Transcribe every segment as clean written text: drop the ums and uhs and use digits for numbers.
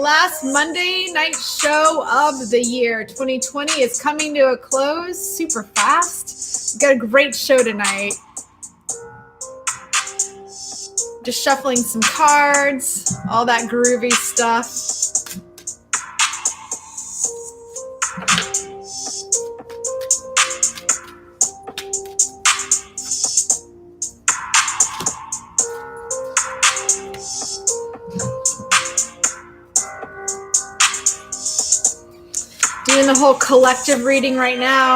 last Monday night show of the year. 2020 is coming to a close super fast. We've got a great show tonight. Just shuffling some cards, all that groovy stuff. Doing the whole collective reading right now.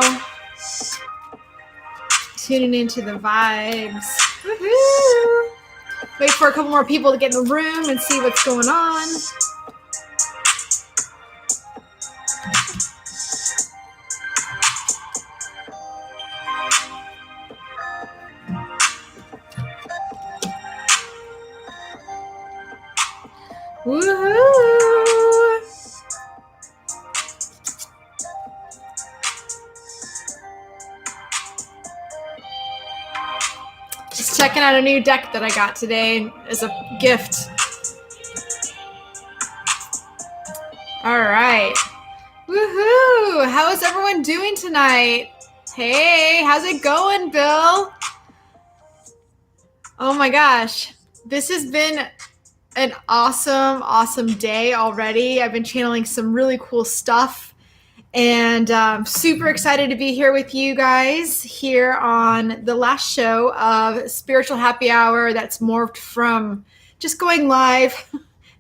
Tuning into the vibes. Woohoo! Wait for a couple more people to get in the room and see what's going on. Woohoo! Just checking out a new deck that I got today as a gift. All right. Woohoo! How is everyone doing tonight? Hey, how's it going, Bill? Oh my gosh. This has been an awesome day already. I've been channeling some really cool stuff. And super excited to be here with you guys here on the last show of Spiritual Happy Hour that's morphed from just going live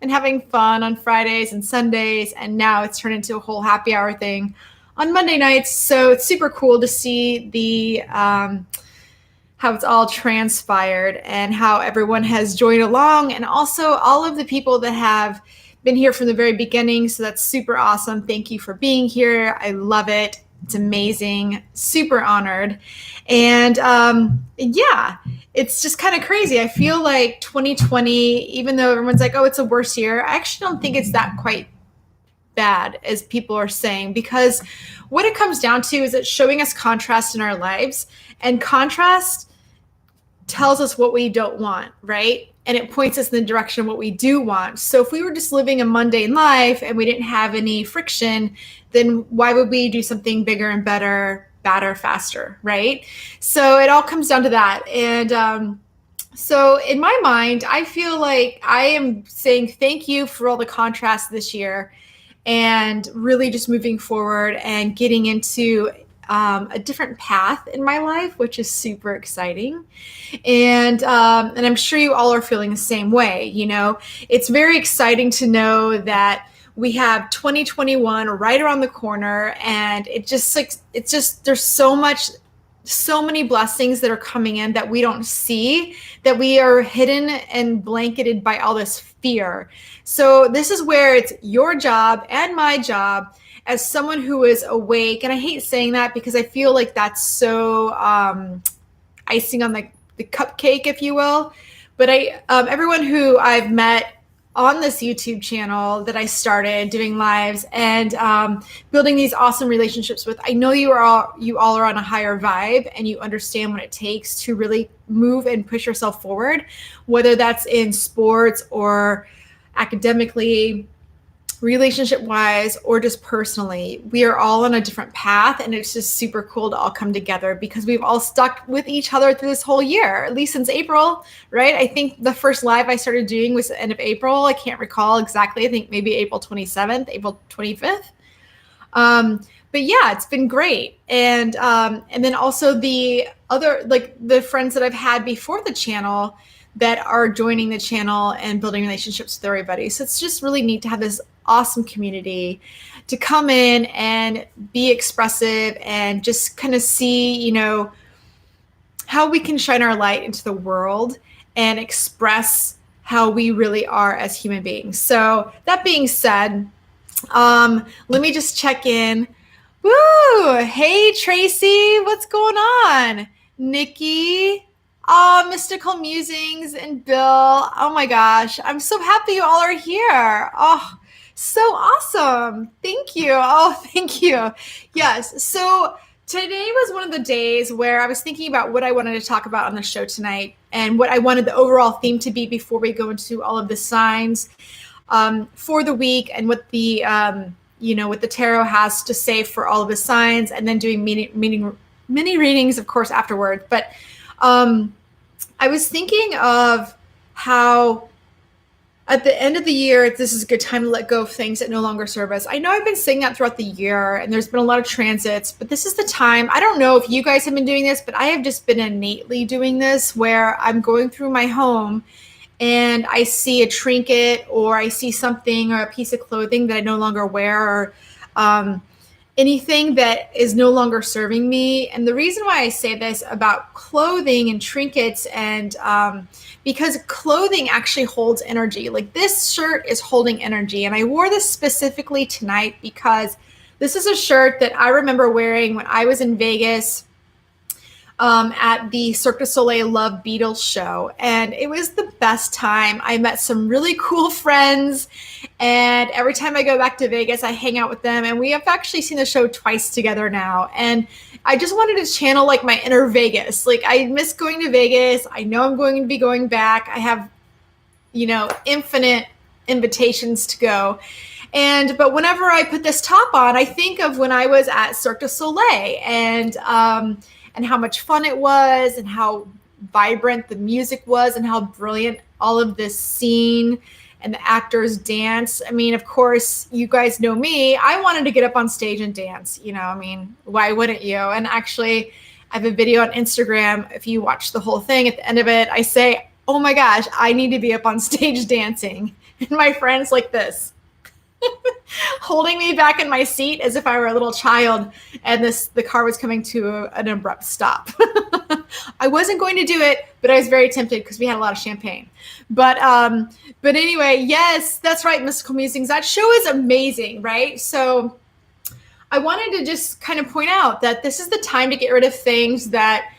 and having fun on Fridays and Sundays. And now it's turned into a whole happy hour thing on Monday nights. So it's super cool to see the how it's all transpired and how everyone has joined along, and also all of the people that have been here from the very beginning. So that's super awesome. Thank you for being here. I love it. It's amazing. Super honored. And yeah, it's just kind of crazy. I feel like 2020, even though everyone's like, oh, it's a worse year, I actually don't think it's that quite bad as people are saying, because what it comes down to is it's showing us contrast in our lives, and contrast tells us what we don't want, right? And it points us in the direction of what we do want. So if we were just living a mundane life and we didn't have any friction, then why would we do something bigger and better, faster, right? So it all comes down to that. And so in my mind, I feel like I am saying thank you for all the contrast this year, and really just moving forward and getting into a different path in my life, which is super exciting. And I'm sure you all are feeling the same way. You know, it's very exciting to know that we have 2021 right around the corner, and there's so many blessings that are coming in that we don't see, that we are hidden and blanketed by all this fear. So this is where it's your job and my job as someone who is awake. And I hate saying that because I feel like that's so icing on the cupcake, if you will. But everyone who I've met on this YouTube channel that I started doing lives and building these awesome relationships with, I know you all are on a higher vibe, and you understand what it takes to really move and push yourself forward, whether that's in sports or academically, relationship-wise, or just personally. We are all on a different path, and it's just super cool to all come together because we've all stuck with each other through this whole year, at least since April, right? I think the first live I started doing was the end of April. I can't recall exactly. I think maybe April 27th, April 25th. But yeah, it's been great. And then also the other, like the friends that I've had before the channel that are joining the channel and building relationships with everybody. So it's just really neat to have this awesome community to come in and be expressive and just kind of see, you know, how we can shine our light into the world and express how we really are as human beings. So that being said, let me just check in. Woo! Hey, Tracy, what's going on? Nikki, Mystical Musings, and Bill. Oh my gosh, I'm so happy you all are here. Oh, so awesome. Thank you. Oh, thank you. Yes. So today was one of the days where I was thinking about what I wanted to talk about on the show tonight and what I wanted the overall theme to be before we go into all of the signs. for the week and what the what the tarot has to say for all of the signs, and then doing mini readings, of course, afterward. But I was thinking of how at the end of the year, this is a good time to let go of things that no longer serve us. I know I've been saying that throughout the year, and there's been a lot of transits, but this is the time. I don't know if you guys have been doing this, but I have just been innately doing this, where I'm going through my home and I see a trinket, or I see something, or a piece of clothing that I no longer wear, or anything that is no longer serving me. And the reason why I say this about clothing and trinkets, and because clothing actually holds energy. Like, this shirt is holding energy. And I wore this specifically tonight because this is a shirt that I remember wearing when I was in Vegas at the Cirque du Soleil Love Beatles show. And it was the best time. I met some really cool friends. And every time I go back to Vegas, I hang out with them. And we have actually seen the show twice together now. And I just wanted to channel like my inner Vegas. Like, I miss going to Vegas. I know I'm going to be going back. I have, infinite invitations to go. But whenever I put this top on, I think of when I was at Cirque du Soleil, and how much fun it was, and how vibrant the music was, and how brilliant all of this scene and the actors dance. I mean, of course, you guys know me. I wanted to get up on stage and dance. Why wouldn't you? And actually, I have a video on Instagram. If you watch the whole thing, at the end of it, I say, oh my gosh, I need to be up on stage dancing. And my friend's like this, holding me back in my seat as if I were a little child, and the car was coming to an abrupt stop. I wasn't going to do it, but I was very tempted because we had a lot of champagne. But anyway, yes, that's right, Mystical Musings. That show is amazing, right? So I wanted to just kind of point out that this is the time to get rid of things that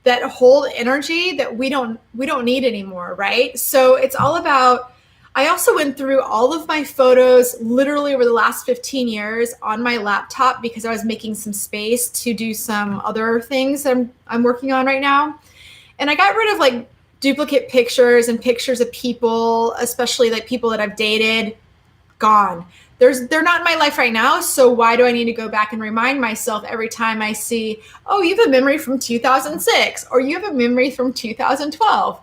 hold energy that we don't need anymore, right? So it's all about, I also went through all of my photos literally over the last 15 years on my laptop, because I was making some space to do some other things that I'm working on right now. And I got rid of like duplicate pictures and pictures of people, especially like people that I've dated, gone. They're not in my life right now. So why do I need to go back and remind myself every time I see, oh, you have a memory from 2006, or you have a memory from 2012?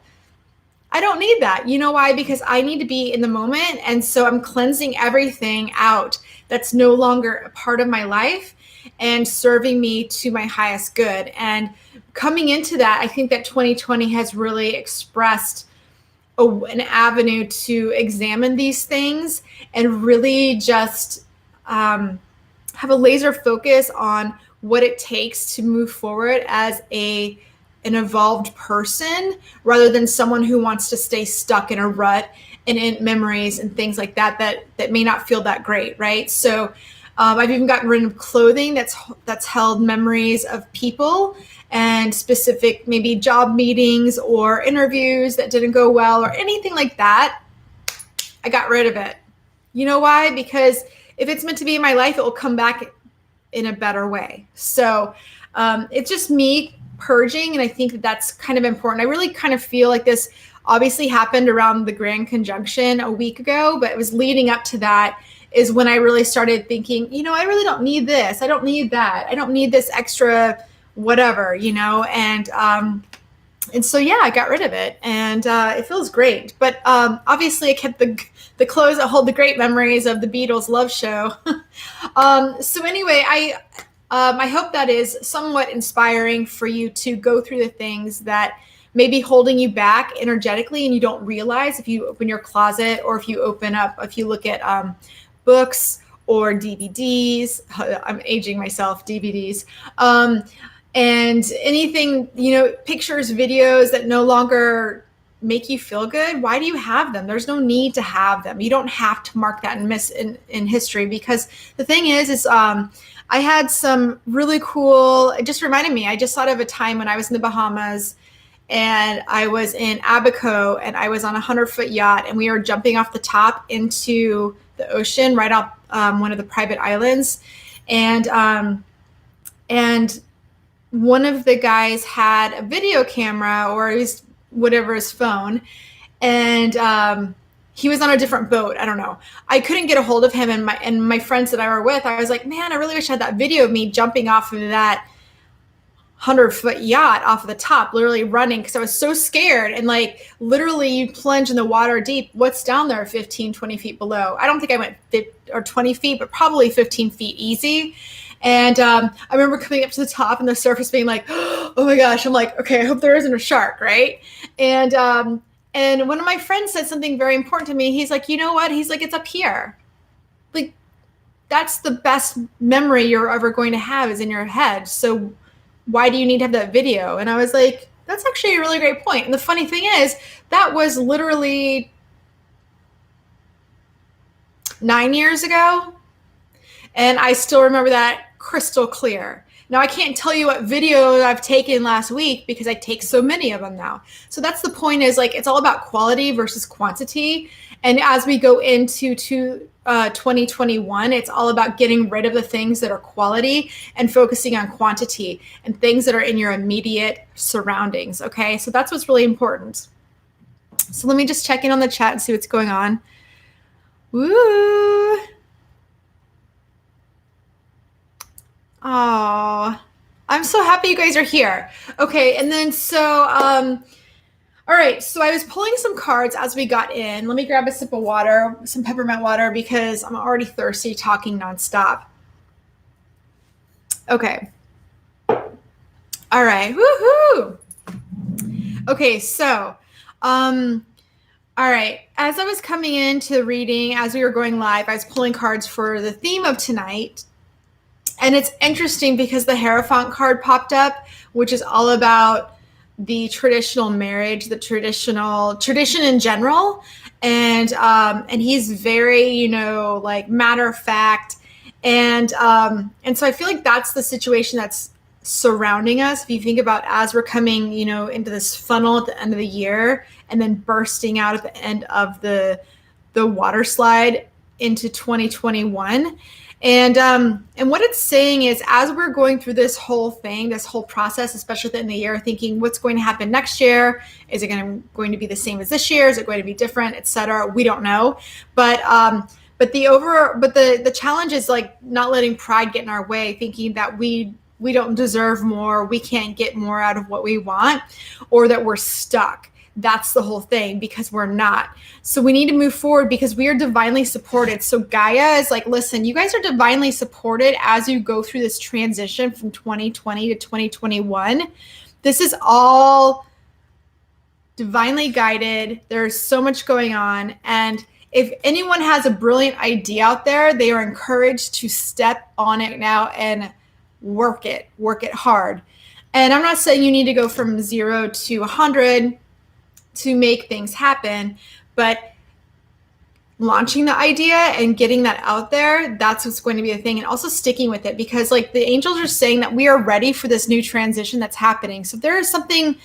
I don't need that. You know why? Because I need to be in the moment. And so I'm cleansing everything out that's no longer a part of my life and serving me to my highest good. And coming into that, I think that 2020 has really expressed an avenue to examine these things and really just have a laser focus on what it takes to move forward as an evolved person, rather than someone who wants to stay stuck in a rut and in memories and things like that may not feel that great, right? So I've even gotten rid of clothing that's held memories of people and specific maybe job meetings or interviews that didn't go well or anything like that. I got rid of it. You know why? Because if it's meant to be in my life, it will come back in a better way. So it's just me purging, and I think that that's kind of important. I really kind of feel like this obviously happened around the Grand Conjunction a week ago, but it was leading up to that is when I really started thinking, I really don't need this. I don't need that. I don't need this extra whatever, and so, yeah, I got rid of it, and it feels great. But obviously I kept the clothes that hold the great memories of the Beatles love show. So anyway, I hope that is somewhat inspiring for you to go through the things that may be holding you back energetically, and you don't realize if you open your closet, or if you look at books or DVDs. I'm aging myself, DVDs. And anything, pictures, videos that no longer make you feel good. Why do you have them? There's no need to have them. You don't have to mark that in history, because the thing is I had some really cool, it just reminded me, I just thought of a time when I was in the Bahamas and I was in Abaco and I was on a 100-foot yacht and we were jumping off the top into the ocean right off one of the private islands. And one of the guys had a video camera, or his phone. And he was on a different boat. I don't know. I couldn't get a hold of him, and my friends that I were with, I was like, man, I really wish I had that video of me jumping off of that 100-foot yacht off of the top, literally running, because I was so scared. And like literally you plunge in the water deep. What's down there 15, 20 feet below? I don't think I went 50 or 20 feet, but probably 15 feet easy. And I remember coming up to the top and the surface being like, oh my gosh. I'm like, okay, I hope there isn't a shark, right? And one of my friends said something very important to me. He's like, you know what? He's like, it's up here. Like, that's the best memory you're ever going to have is in your head. So why do you need to have that video? And I was like, that's actually a really great point. And the funny thing is, that was literally 9 years ago. And I still remember that crystal clear. Now, I can't tell you what video I've taken last week because I take so many of them now. So that's the point, is like, it's all about quality versus quantity. And as we go into 2021, it's all about getting rid of the things that are quality and focusing on quantity and things that are in your immediate surroundings. Okay, so that's what's really important. So let me just check in on the chat and see what's going on. Woo! Oh, I'm so happy you guys are here. Okay, and then all right, so I was pulling some cards as we got in. Let me grab a sip of water, some peppermint water, because I'm already thirsty talking nonstop. Okay. All right, woohoo! Okay, so, all right, as I was coming into the reading, as we were going live, I was pulling cards for the theme of tonight. And it's interesting because the Hierophant card popped up, which is all about the traditional marriage, the tradition in general. And he's very, like matter of fact. And so I feel like that's the situation that's surrounding us. If you think about as we're coming, into this funnel at the end of the year and then bursting out at the end of the water slide into 2021. And what it's saying is, as we're going through this whole thing, this whole process, especially at the end of the year, thinking what's going to happen next year, is it going to be the same as this year? Is it going to be different, etc.? We don't know. But the challenge is like not letting pride get in our way, thinking that we don't deserve more, we can't get more out of what we want, or that we're stuck. That's the whole thing, because we're not. So we need to move forward because we are divinely supported. So Gaia is like, listen, you guys are divinely supported as you go through this transition from 2020 to 2021. This is all divinely guided. There's so much going on. And if anyone has a brilliant idea out there, they are encouraged to step on it now and work it hard. And I'm not saying you need to go from 0 to 100 to make things happen, but launching the idea and getting that out there, that's what's going to be the thing. And also sticking with it, because like the angels are saying that we are ready for this new transition that's happening. So if there is something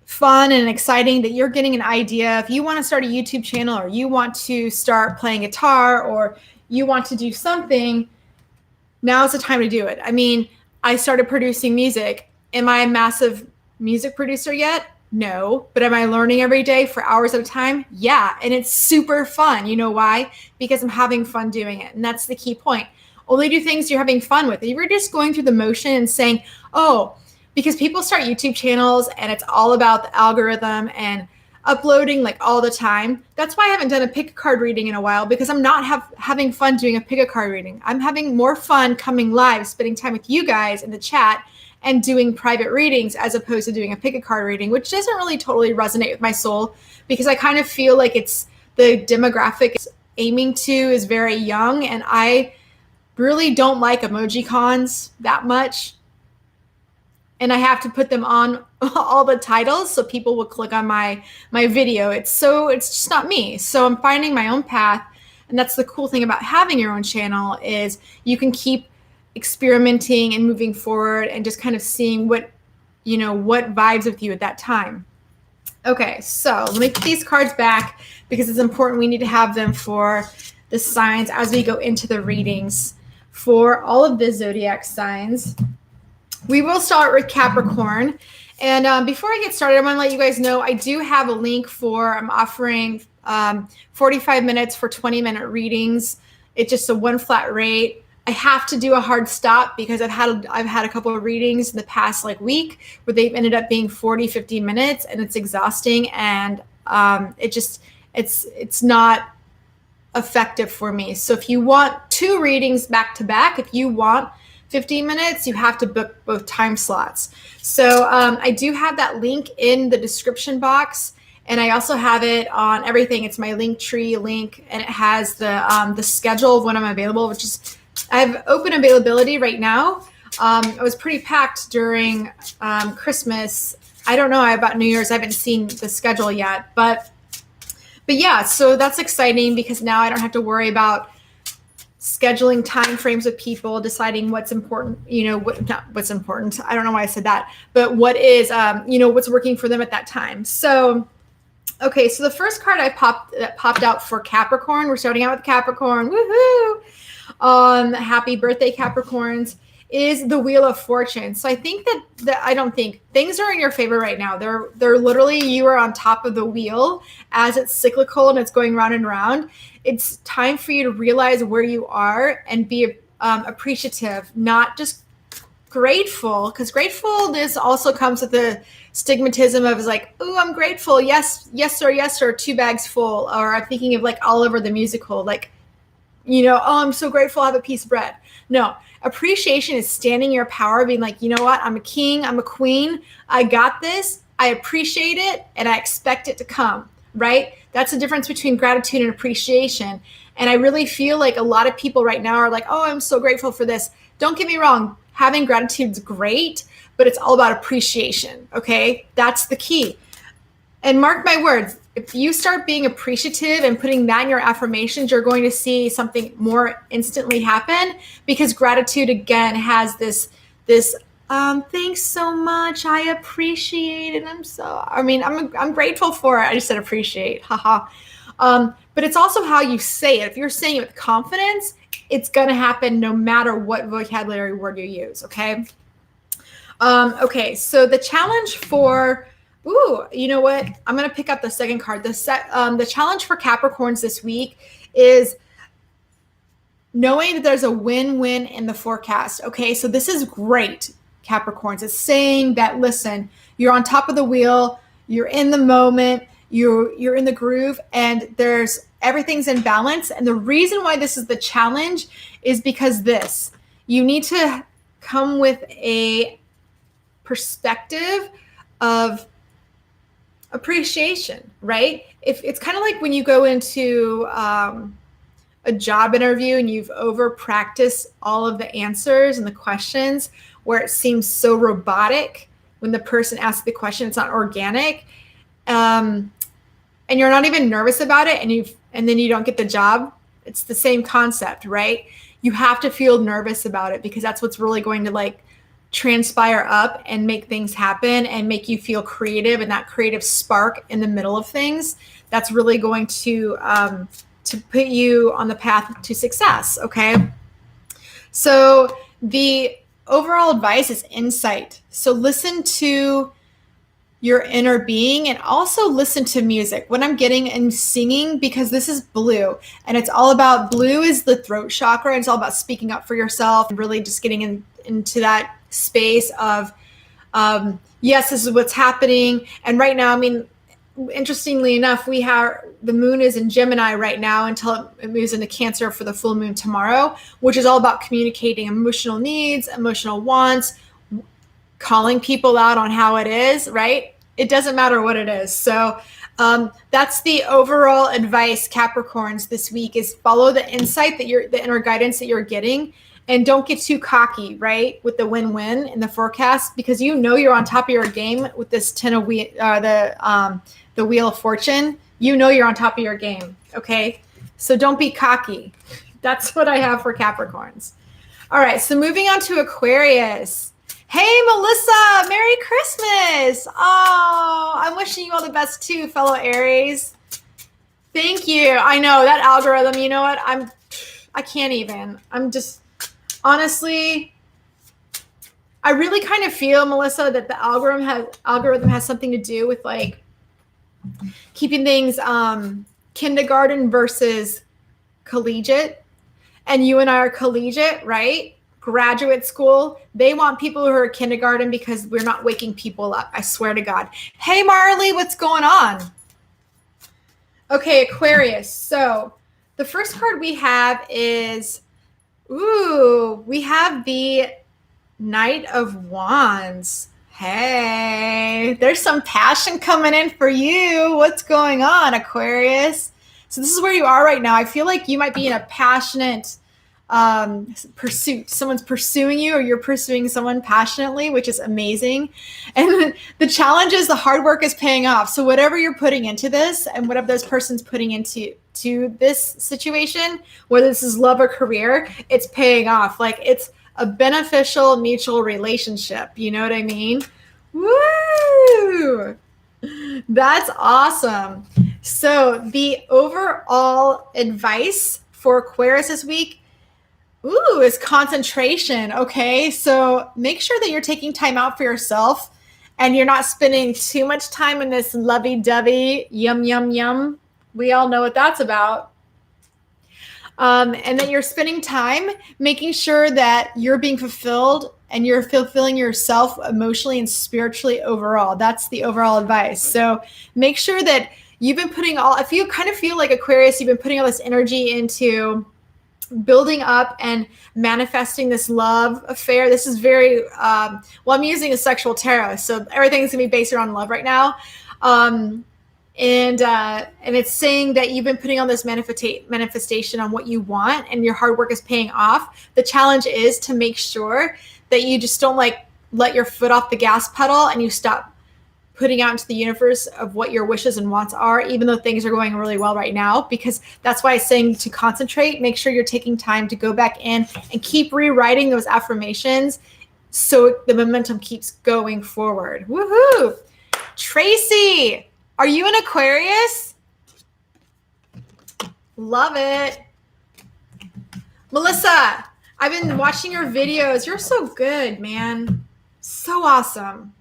fun and exciting that you're getting an idea, if you want to start a YouTube channel, or you want to start playing guitar, or you want to do something, now is the time to do it. I mean, I started producing music. Am I a massive music producer yet? No, but am I learning every day for hours at a time? Yeah, and it's super fun. You know why? Because I'm having fun doing it, and that's the key point. Only do things you're having fun with. If you're just going through the motion and saying, oh, because people start YouTube channels and it's all about the algorithm and uploading like all the time. That's why I haven't done a pick a card reading in a while, because I'm not having fun doing a pick a card reading. I'm having more fun coming live, spending time with you guys in the chat, and doing private readings as opposed to doing a pick a card reading, which doesn't really totally resonate with my soul, because I kind of feel like it's the demographic it's aiming to is very young, and I really don't like emoji cons that much. And I have to put them on all the titles so people will click on my video. It's just not me. So I'm finding my own path, and that's the cool thing about having your own channel, is you can keep experimenting and moving forward and just kind of seeing what vibes with you at that time. Okay, so let me put these cards back because it's important. We need to have them for the signs as we go into the readings for all of the zodiac signs. We will start with Capricorn. And before I get started, I want to let you guys know I do have a link I'm offering 45 minutes for 20-minute readings. It's just a one flat rate. I have to do a hard stop because I've had a couple of readings in the past like week where they've ended up being 40, 50 minutes, and it's exhausting, and it's not effective for me. So if you want 2 readings back to back, if you want 15 minutes, you have to book both time slots. So I do have that link in the description box, and I also have it on everything. It's my Linktree link, and it has the schedule of when I'm available, which is, I have open availability right now. I was pretty packed during Christmas. I don't know about New Year's. I haven't seen the schedule yet, but yeah, so that's exciting because now I don't have to worry about scheduling time frames with people, deciding what's important, not what's important. I don't know why I said that, but what is, what's working for them at that time. So, okay, so the first card that popped out for Capricorn, we're starting out with Capricorn, woohoo! Happy birthday, Capricorns, is the Wheel of Fortune. So I think I don't think things are in your favor right now. They're literally, you are on top of the wheel as it's cyclical and it's going round and round. It's time for you to realize where you are and be appreciative, not just grateful, because gratefulness also comes with the stigmatism of like, oh, I'm grateful. Yes, sir. Yes, sir. 2 bags full. Or I'm thinking of like Oliver the musical, like, oh, I'm so grateful I have a piece of bread. No, appreciation is standing your power, being like, you know what? I'm a king. I'm a queen. I got this. I appreciate it. And I expect it to come, right? That's the difference between gratitude and appreciation. And I really feel like a lot of people right now are like, oh, I'm so grateful for this. Don't get me wrong. Having gratitude is great, but it's all about appreciation. Okay. That's the key. And mark my words, if you start being appreciative and putting that in your affirmations, you're going to see something more instantly happen, because gratitude again has this thanks so much. I appreciate it. I'm grateful for it. I just said appreciate. Haha. But it's also how you say it. If you're saying it with confidence, it's going to happen no matter what vocabulary word you use. Okay. Okay. So the challenge for, you know what? I'm going to pick up the second card. The challenge for Capricorns this week is knowing that there's a win-win in the forecast. Okay. So this is great, Capricorns. It's saying that, listen, you're on top of the wheel. You're in the moment. You're in the groove, and everything's in balance. And the reason why this is the challenge is because you need to come with a perspective of appreciation, right? If it's kind of like when you go into a job interview and you've over practiced all of the answers and the questions, where it seems so robotic when the person asks the question, it's not organic. And you're not even nervous about it, and then you don't get the job. It's the same concept, right? You have to feel nervous about it, because that's what's really going to like transpire up and make things happen and make you feel creative, and that creative spark in the middle of things, that's really going to put you on the path to success. Okay. So the overall advice is insight. So listen to your inner being, and also listen to music. What I'm getting and singing, because this is blue, and it's all about, blue is the throat chakra, and it's all about speaking up for yourself and really just getting into that space of, yes, this is what's happening. And right now, interestingly enough, the moon is in Gemini right now until it moves into Cancer for the full moon tomorrow, which is all about communicating emotional needs, emotional wants, calling people out on how it is, right? It doesn't matter what it is. So that's the overall advice, Capricorns, this week, is follow the insight the inner guidance that you're getting, and don't get too cocky, right? With the win-win in the forecast, because you're on top of your game with this the Wheel of Fortune. You're on top of your game. Okay. So don't be cocky. That's what I have for Capricorns. All right. So moving on to Aquarius. Hey, Melissa, Merry Christmas. Oh, I'm wishing you all the best too, fellow Aries. Thank you. I know that algorithm, you know what? I can't even. I'm just, honestly, I really kind of feel, Melissa, that the algorithm has something to do with like keeping things kindergarten versus collegiate. And you and I are collegiate, right? Graduate school. They want people who are kindergarten because we're not waking people up. I swear to God. Hey, Marley, what's going on? Okay, Aquarius. So the first card we have is, we have the Knight of Wands. Hey, there's some passion coming in for you. What's going on, Aquarius? So this is where you are right now. I feel like you might be in a passionate pursuit. Someone's pursuing you, or you're pursuing someone passionately, which is amazing. And the challenge is the hard work is paying off. So whatever you're putting into this, and whatever this person's putting into this situation, whether this is love or career, it's paying off. Like, it's a beneficial mutual relationship. You know what I mean? Woo! That's awesome. So the overall advice for Aquarius this week, is concentration. Okay, so make sure that you're taking time out for yourself and you're not spending too much time in this lovey-dovey, yum, yum, yum. We all know what that's about. And that you're spending time making sure that you're being fulfilled and you're fulfilling yourself emotionally and spiritually overall. That's the overall advice. So make sure that you've been putting if you kind of feel like Aquarius, you've been putting all this energy into building up and manifesting this love affair. This is very, I'm using a sexual tarot, so everything's gonna be based around love right now. And it's saying that you've been putting on this manifestation on what you want, and your hard work is paying off. The challenge is to make sure that you just don't let your foot off the gas pedal and you stop putting out into the universe of what your wishes and wants are, even though things are going really well right now, because that's why it's saying to concentrate. Make sure you're taking time to go back in and keep rewriting those affirmations so the momentum keeps going forward. Woohoo! Tracy, are you an Aquarius? Love it. Melissa, I've been watching your videos. You're so good, man. So awesome.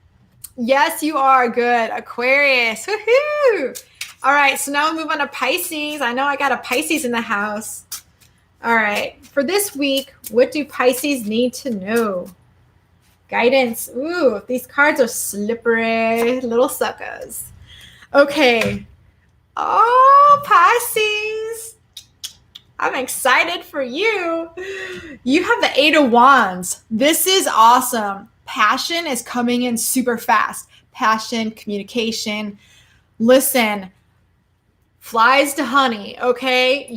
Yes, you are good. Aquarius. Woohoo! All right, so now we move on to Pisces. I know I got a Pisces in the house. All right, for this week, what do Pisces need to know? Guidance. Ooh, these cards are slippery little suckers. Okay. Oh, Pisces. I'm excited for you. You have the Eight of Wands. This is awesome. Passion is coming in super fast. Passion, communication. Listen, flies to honey, okay?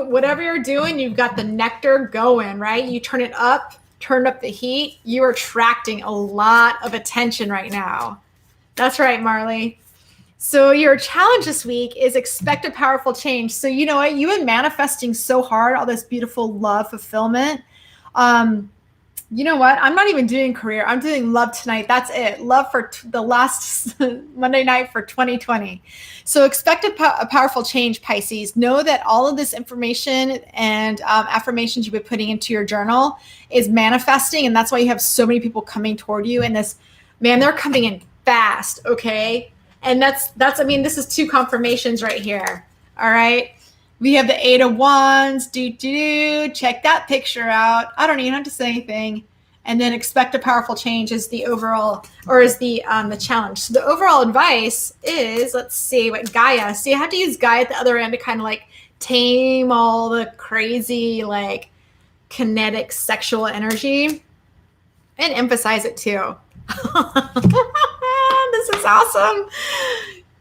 Whatever you're doing, you've got the nectar going, right? You turn up the heat. You're attracting a lot of attention right now. That's right, Marley. So your challenge this week is expect a powerful change. So you know what? You've been manifesting so hard, all this beautiful love fulfillment. You know what? I'm not even doing career. I'm doing love tonight. That's it. Love for the last Monday night for 2020. So expect a powerful change, Pisces. Know that all of this information and affirmations you've been putting into your journal is manifesting. And that's why you have so many people coming toward you. And they're coming in fast. Okay. And this is two confirmations right here. All right. We have the Eight of Wands. Check that picture out. I don't even have to say anything. And then expect a powerful change is the overall, or is the challenge. So the overall advice is, let's see what Gaia. See, I have to use Gaia at the other end to kind of tame all the crazy kinetic sexual energy and emphasize it too. This is awesome.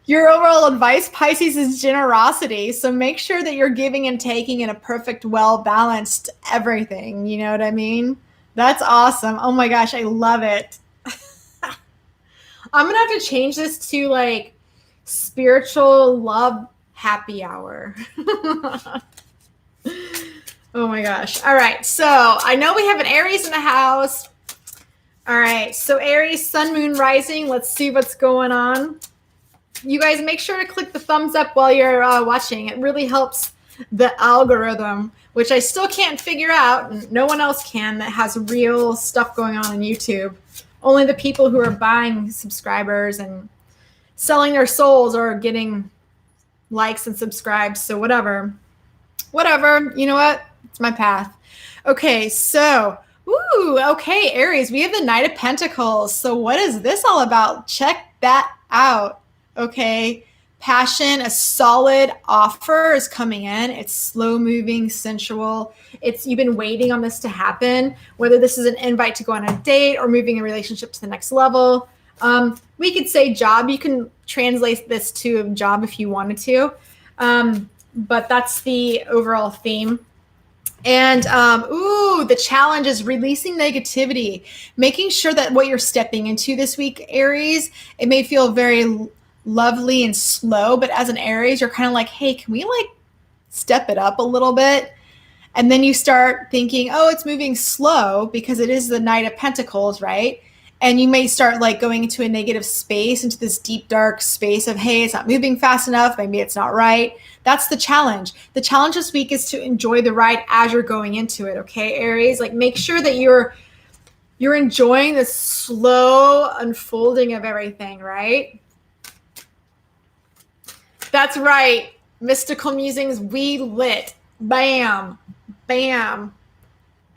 Your overall advice, Pisces, is generosity. So make sure that you're giving and taking in a perfect, well-balanced everything. You know what I mean? That's awesome. Oh my gosh, I love it. I'm going to have to change this to spiritual love happy hour. Oh my gosh. All right. So I know we have an Aries in the house. All right. So Aries, sun, moon, rising. Let's see what's going on. You guys make sure to click the thumbs up while you're watching. It really helps the algorithm, which I still can't figure out, and no one else can, that has real stuff going on YouTube. Only the people who are buying subscribers and selling their souls are getting likes and subscribes. So whatever, you know what? It's my path. Okay. So, okay, Aries, we have the Knight of Pentacles. So what is this all about? Check that out. Okay. Passion, a solid offer is coming in. It's slow moving, sensual. You've been waiting on this to happen, whether this is an invite to go on a date or moving a relationship to the next level. We could say job. You can translate this to a job if you wanted to. But that's the overall theme. And, the challenge is releasing negativity, making sure that what you're stepping into this week, Aries, it may feel very lovely and slow, but as an Aries, you're kind of like, hey, can we like step it up a little bit? And then you start thinking, oh, it's moving slow because it is the Knight of Pentacles, right? And you may start like going into a negative space, into this deep, dark space of, hey, it's not moving fast enough. Maybe it's not right. That's the challenge. The challenge this week is to enjoy the ride as you're going into it. Okay, Aries, like make sure that you're enjoying the slow unfolding of everything, right? That's right. Mystical musings, we lit. Bam. Bam.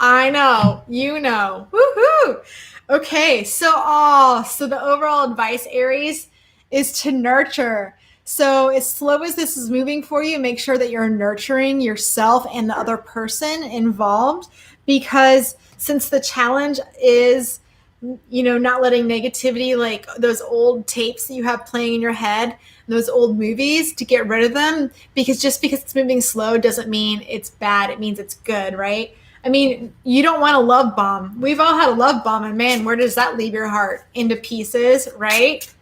I know. You know. Woohoo. Okay. So the overall advice, Aries, is to nurture. So as slow as this is moving for you, make sure that you're nurturing yourself and the other person involved, because since the challenge is, not letting negativity, like those old tapes that you have playing in your head, those old movies, to get rid of them, because just because it's moving slow doesn't mean it's bad. It means it's good, right? I mean, you don't want a love bomb. We've all had a love bomb, and man, where does that leave your heart? Into pieces, right?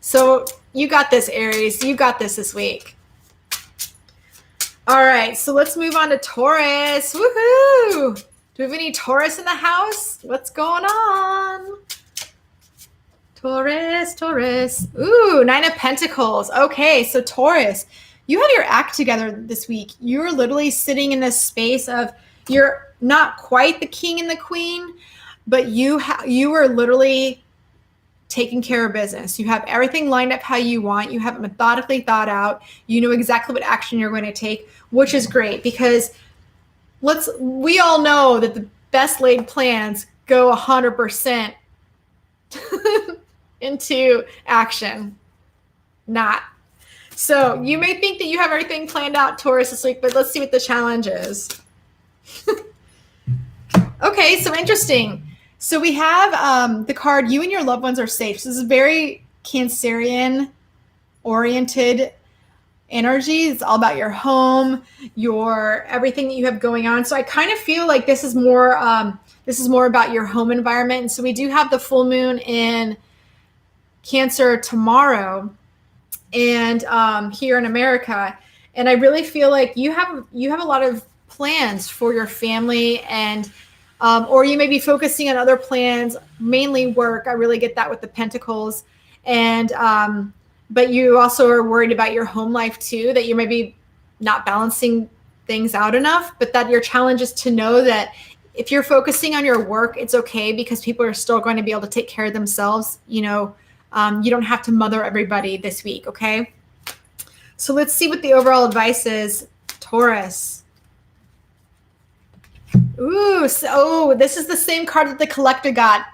So you got this, Aries. You got this week. All right, so let's move on to Taurus. Woohoo! Do we have any Taurus in the house? What's going on? Taurus. Ooh, Nine of Pentacles. Okay, so Taurus, you have your act together this week. You're literally sitting in this space of, you're not quite the king and the queen, but you are literally taking care of business. You have everything lined up how you want. You have it methodically thought out. You know exactly what action you're going to take, which is great, because we all know that the best laid plans go 100% into action. Not. So you may think that you have everything planned out, Taurus, this week, but let's see what the challenge is. Okay, so interesting. So we have the card, you and your loved ones are safe. So this is very Cancerian oriented energy. It's all about your home, your everything that you have going on. So I kind of feel like this is more about your home environment. And so we do have the full moon in Cancer tomorrow, and here in America. And I really feel like you have a lot of plans for your family, and or you may be focusing on other plans, mainly work. I really get that with the Pentacles. And but you also are worried about your home life too, that you may be not balancing things out enough, but that your challenge is to know that if you're focusing on your work, it's okay, because people are still going to be able to take care of themselves. You don't have to mother everybody this week, okay? So let's see what the overall advice is, Taurus. Ooh, so this is the same card that the collective got.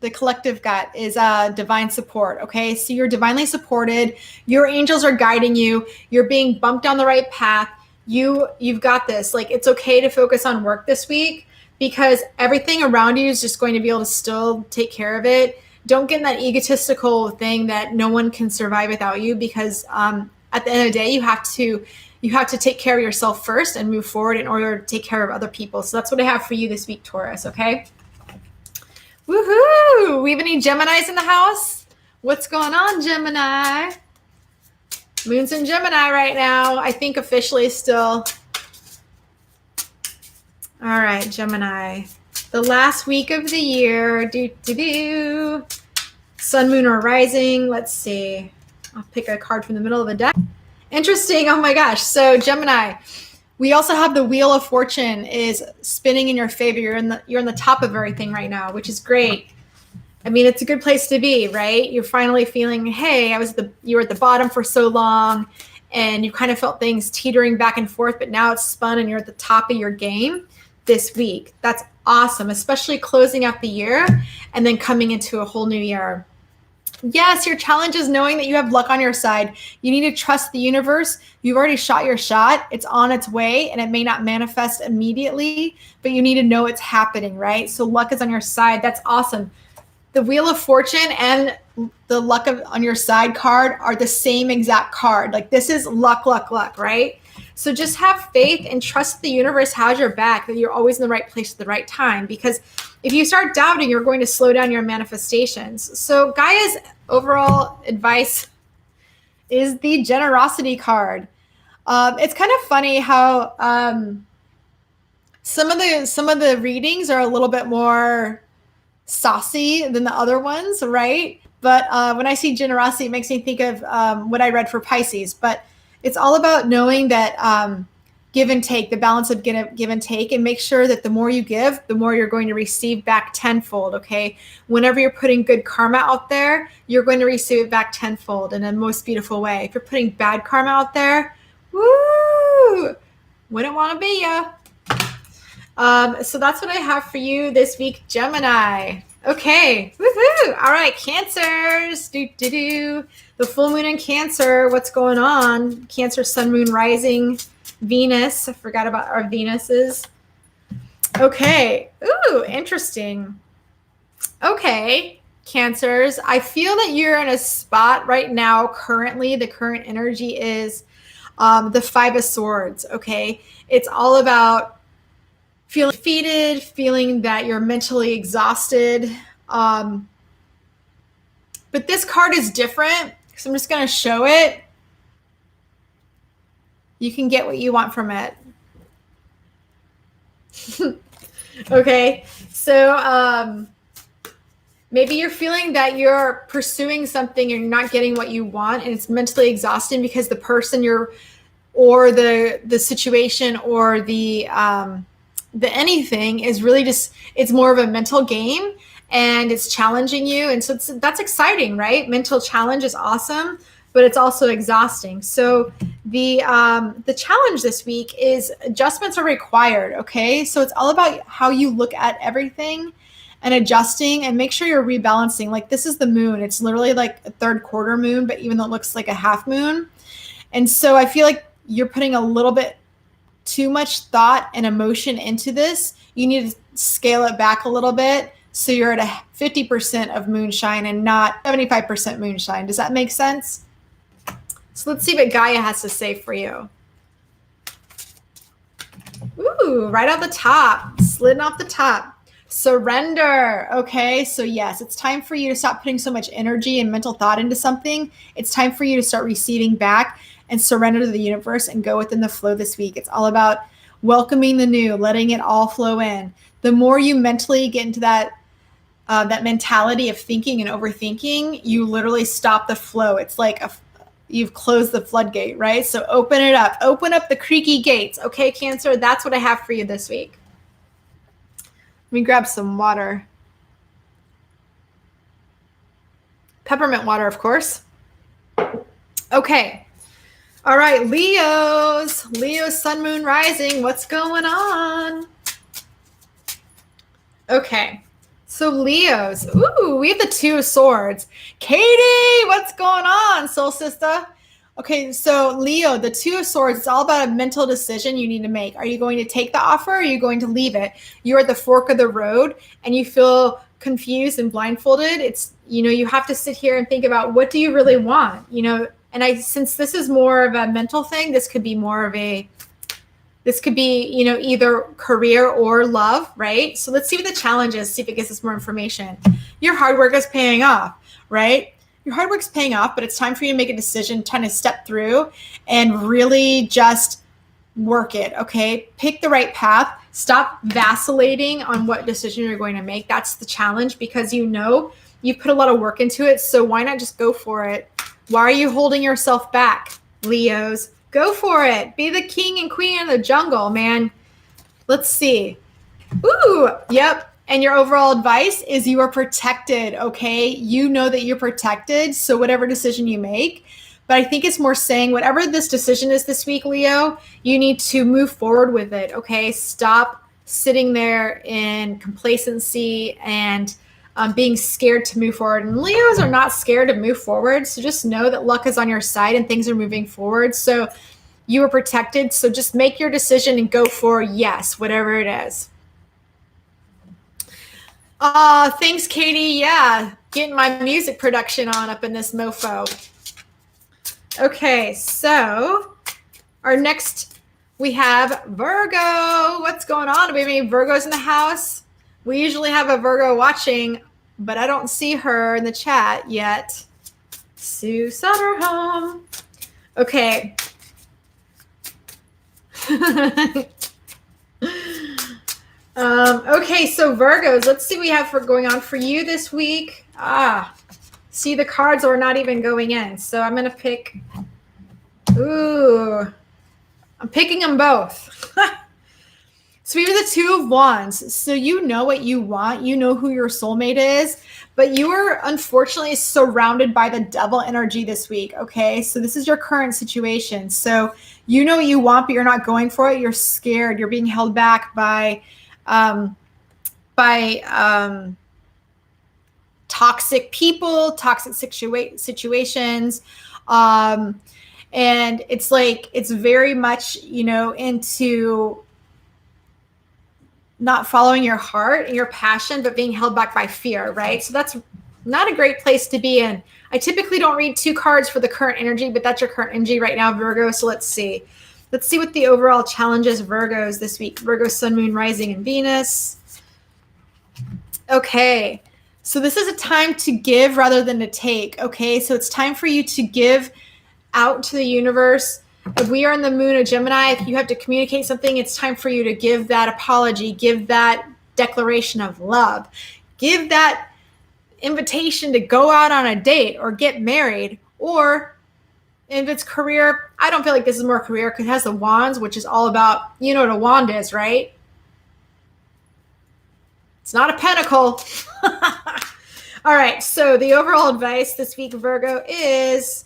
The collective got is divine support, okay? So you're divinely supported. Your angels are guiding you. You're being bumped down the right path. You've got this. Like, it's okay to focus on work this week, because everything around you is just going to be able to still take care of it. Don't get in that egotistical thing that no one can survive without you, because at the end of the day, you have to take care of yourself first and move forward in order to take care of other people. So that's what I have for you this week, Taurus, okay? Woohoo! We have any Geminis in the house? What's going on, Gemini? Moon's in Gemini right now. I think officially still. All right, Gemini. The last week of the year. Sun, moon, or rising. Let's see. I'll pick a card from the middle of the deck. Interesting. Oh my gosh. So Gemini, we also have the Wheel of Fortune is spinning in your favor. You're in the top of everything right now, which is great. I mean, it's a good place to be, right? You're finally feeling, hey, you were at the bottom for so long, and you kind of felt things teetering back and forth, but now it's spun and you're at the top of your game this week. That's awesome, especially closing out the year and then coming into a whole new year. Yes, your challenge is knowing that you have luck on your side. You need to trust the universe. You've already shot your shot. It's on its way, and it may not manifest immediately, but you need to know it's happening, right? So luck is on your side. That's awesome. The Wheel of Fortune and the luck on your side card are the same exact card. Like, this is luck, luck, luck, right? So just have faith and trust the universe has your back, that you're always in the right place at the right time. Because if you start doubting, you're going to slow down your manifestations. So Gaia's overall advice is the Generosity card. It's kind of funny how some of the readings are a little bit more saucy than the other ones, right? But when I see generosity, it makes me think of what I read for Pisces. But it's all about knowing that give and take, the balance of give and take, and make sure that the more you give, the more you're going to receive back tenfold, okay? Whenever you're putting good karma out there, you're going to receive it back tenfold in a most beautiful way. If you're putting bad karma out there, woo, wouldn't want to be ya. So that's what I have for you this week, Gemini. Okay, woohoo! All right, Cancers. The full moon in Cancer. What's going on? Cancer, Sun, Moon, Rising, Venus. I forgot about our Venuses. Okay. Ooh, interesting. Okay, Cancers. I feel that you're in a spot right now. Currently, the current energy is the Five of Swords. Okay, it's all about feeling defeated, feeling that you're mentally exhausted. But this card is different, so I'm just going to show it. You can get what you want from it. Okay, so maybe you're feeling that you're pursuing something and you're not getting what you want, and it's mentally exhausting because the person or the situation or the anything is really just, it's more of a mental game and it's challenging you. And so that's exciting, right? Mental challenge is awesome, but it's also exhausting. So the challenge this week is adjustments are required. Okay. So it's all about how you look at everything and adjusting, and make sure you're rebalancing. Like, this is the moon. It's literally like a third quarter moon, but even though it looks like a half moon. And so I feel like you're putting a little bit too much thought and emotion into this. You need to scale it back a little bit so you're at a 50% of moonshine and not 75% moonshine. Does that make sense? So let's see what Gaia has to say for you. Ooh, right off the top, slidden off the top. Surrender. Okay, so yes, it's time for you to stop putting so much energy and mental thought into something. It's time for you to start receiving back and surrender to the universe and go within the flow this week. It's all about welcoming the new, letting it all flow in. The more you mentally get into that mentality of thinking and overthinking, you literally stop the flow. It's like you've closed the floodgate, right? So open it up. Open up the creaky gates. Okay, Cancer, that's what I have for you this week. Let me grab some water. Peppermint water, of course. Okay. All right, Leos, Sun, Moon, Rising, what's going on? Okay, so Leos, ooh, we have the Two of Swords. Katie, what's going on, soul sister? Okay, so Leo, the Two of Swords, it's all about a mental decision you need to make. Are you going to take the offer or are you going to leave it? You're at the fork of the road and you feel confused and blindfolded. It's, you have to sit here and think about, what do you really want? And since this is more of a mental thing, this could be either career or love, right? So let's see what the challenge is, see if it gives us more information. Your hard work is paying off, right? Your hard work's paying off, but it's time for you to make a decision, trying to step through and really just work it, okay? Pick the right path. Stop vacillating on what decision you're going to make. That's the challenge, because you've put a lot of work into it, so why not just go for it? Why are you holding yourself back, Leos? Go for it. Be the king and queen of the jungle, man. Let's see. Ooh, yep. And your overall advice is you are protected, okay? You know that you're protected, so whatever decision you make, but I think it's more saying whatever this decision is this week, Leo, you need to move forward with it, okay? Stop sitting there in complacency and being scared to move forward. And Leos are not scared to move forward, so just know that luck is on your side and things are moving forward. So you are protected, so just make your decision and go for yes, whatever it is. Thanks, Katie. Yeah, getting my music production on up in this mofo. Okay, so our next, we have Virgo. What's going on? Do we have any Virgos in the house? We usually have a Virgo watching, but I don't see her in the chat yet. Sue Sutterholm. Okay. Okay, so Virgos, let's see what we have for going on for you this week. See, the cards are not even going in, so I'm gonna pick. Ooh, I'm picking them both. So we have the Two of Wands. So you know what you want, you know who your soulmate is, but you are unfortunately surrounded by the devil energy this week. Okay, so this is your current situation. So you know what you want, but you're not going for it. You're scared. You're being held back by toxic people, toxic situations. And it's like, it's very much, you know, into not following your heart and your passion, but being held back by fear, right? So that's not a great place to be in. I typically don't read 2 cards for the current energy, but that's your current energy right now, Virgo. So let's see. Let's see what the overall challenge is, Virgos, this week. Virgo, Sun, Moon, Rising, and Venus. Okay. So this is a time to give rather than to take, okay? So it's time for you to give out to the universe. If we are in the moon of Gemini, if you have to communicate something, it's time for you to give that apology, give that declaration of love, give that invitation to go out on a date or get married. Or if it's career, I don't feel like this is more career because it has the wands, which is all about, you know what a wand is, right? It's not a pentacle. All right, so the overall advice this week, Virgo, is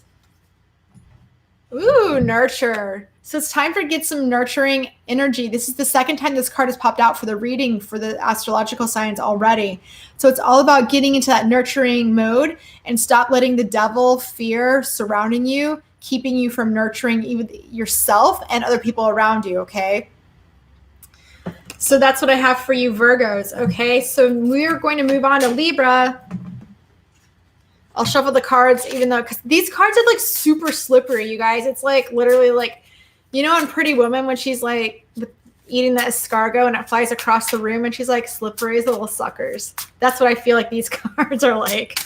nurture. So it's time to get some nurturing energy. This is the second time this card has popped out for the reading for the astrological signs already. So it's all about getting into that nurturing mode and stop letting the devil, fear surrounding you, keeping you from nurturing even yourself and other people around you, okay? So that's what I have for you, Virgos, okay? So we're going to move on to Libra. I'll shuffle the cards, even though, because these cards are like super slippery, you guys. It's like literally like, you know, in Pretty Woman when she's like eating the escargot and it flies across the room and she's like slippery as little suckers. That's what I feel like these cards are like.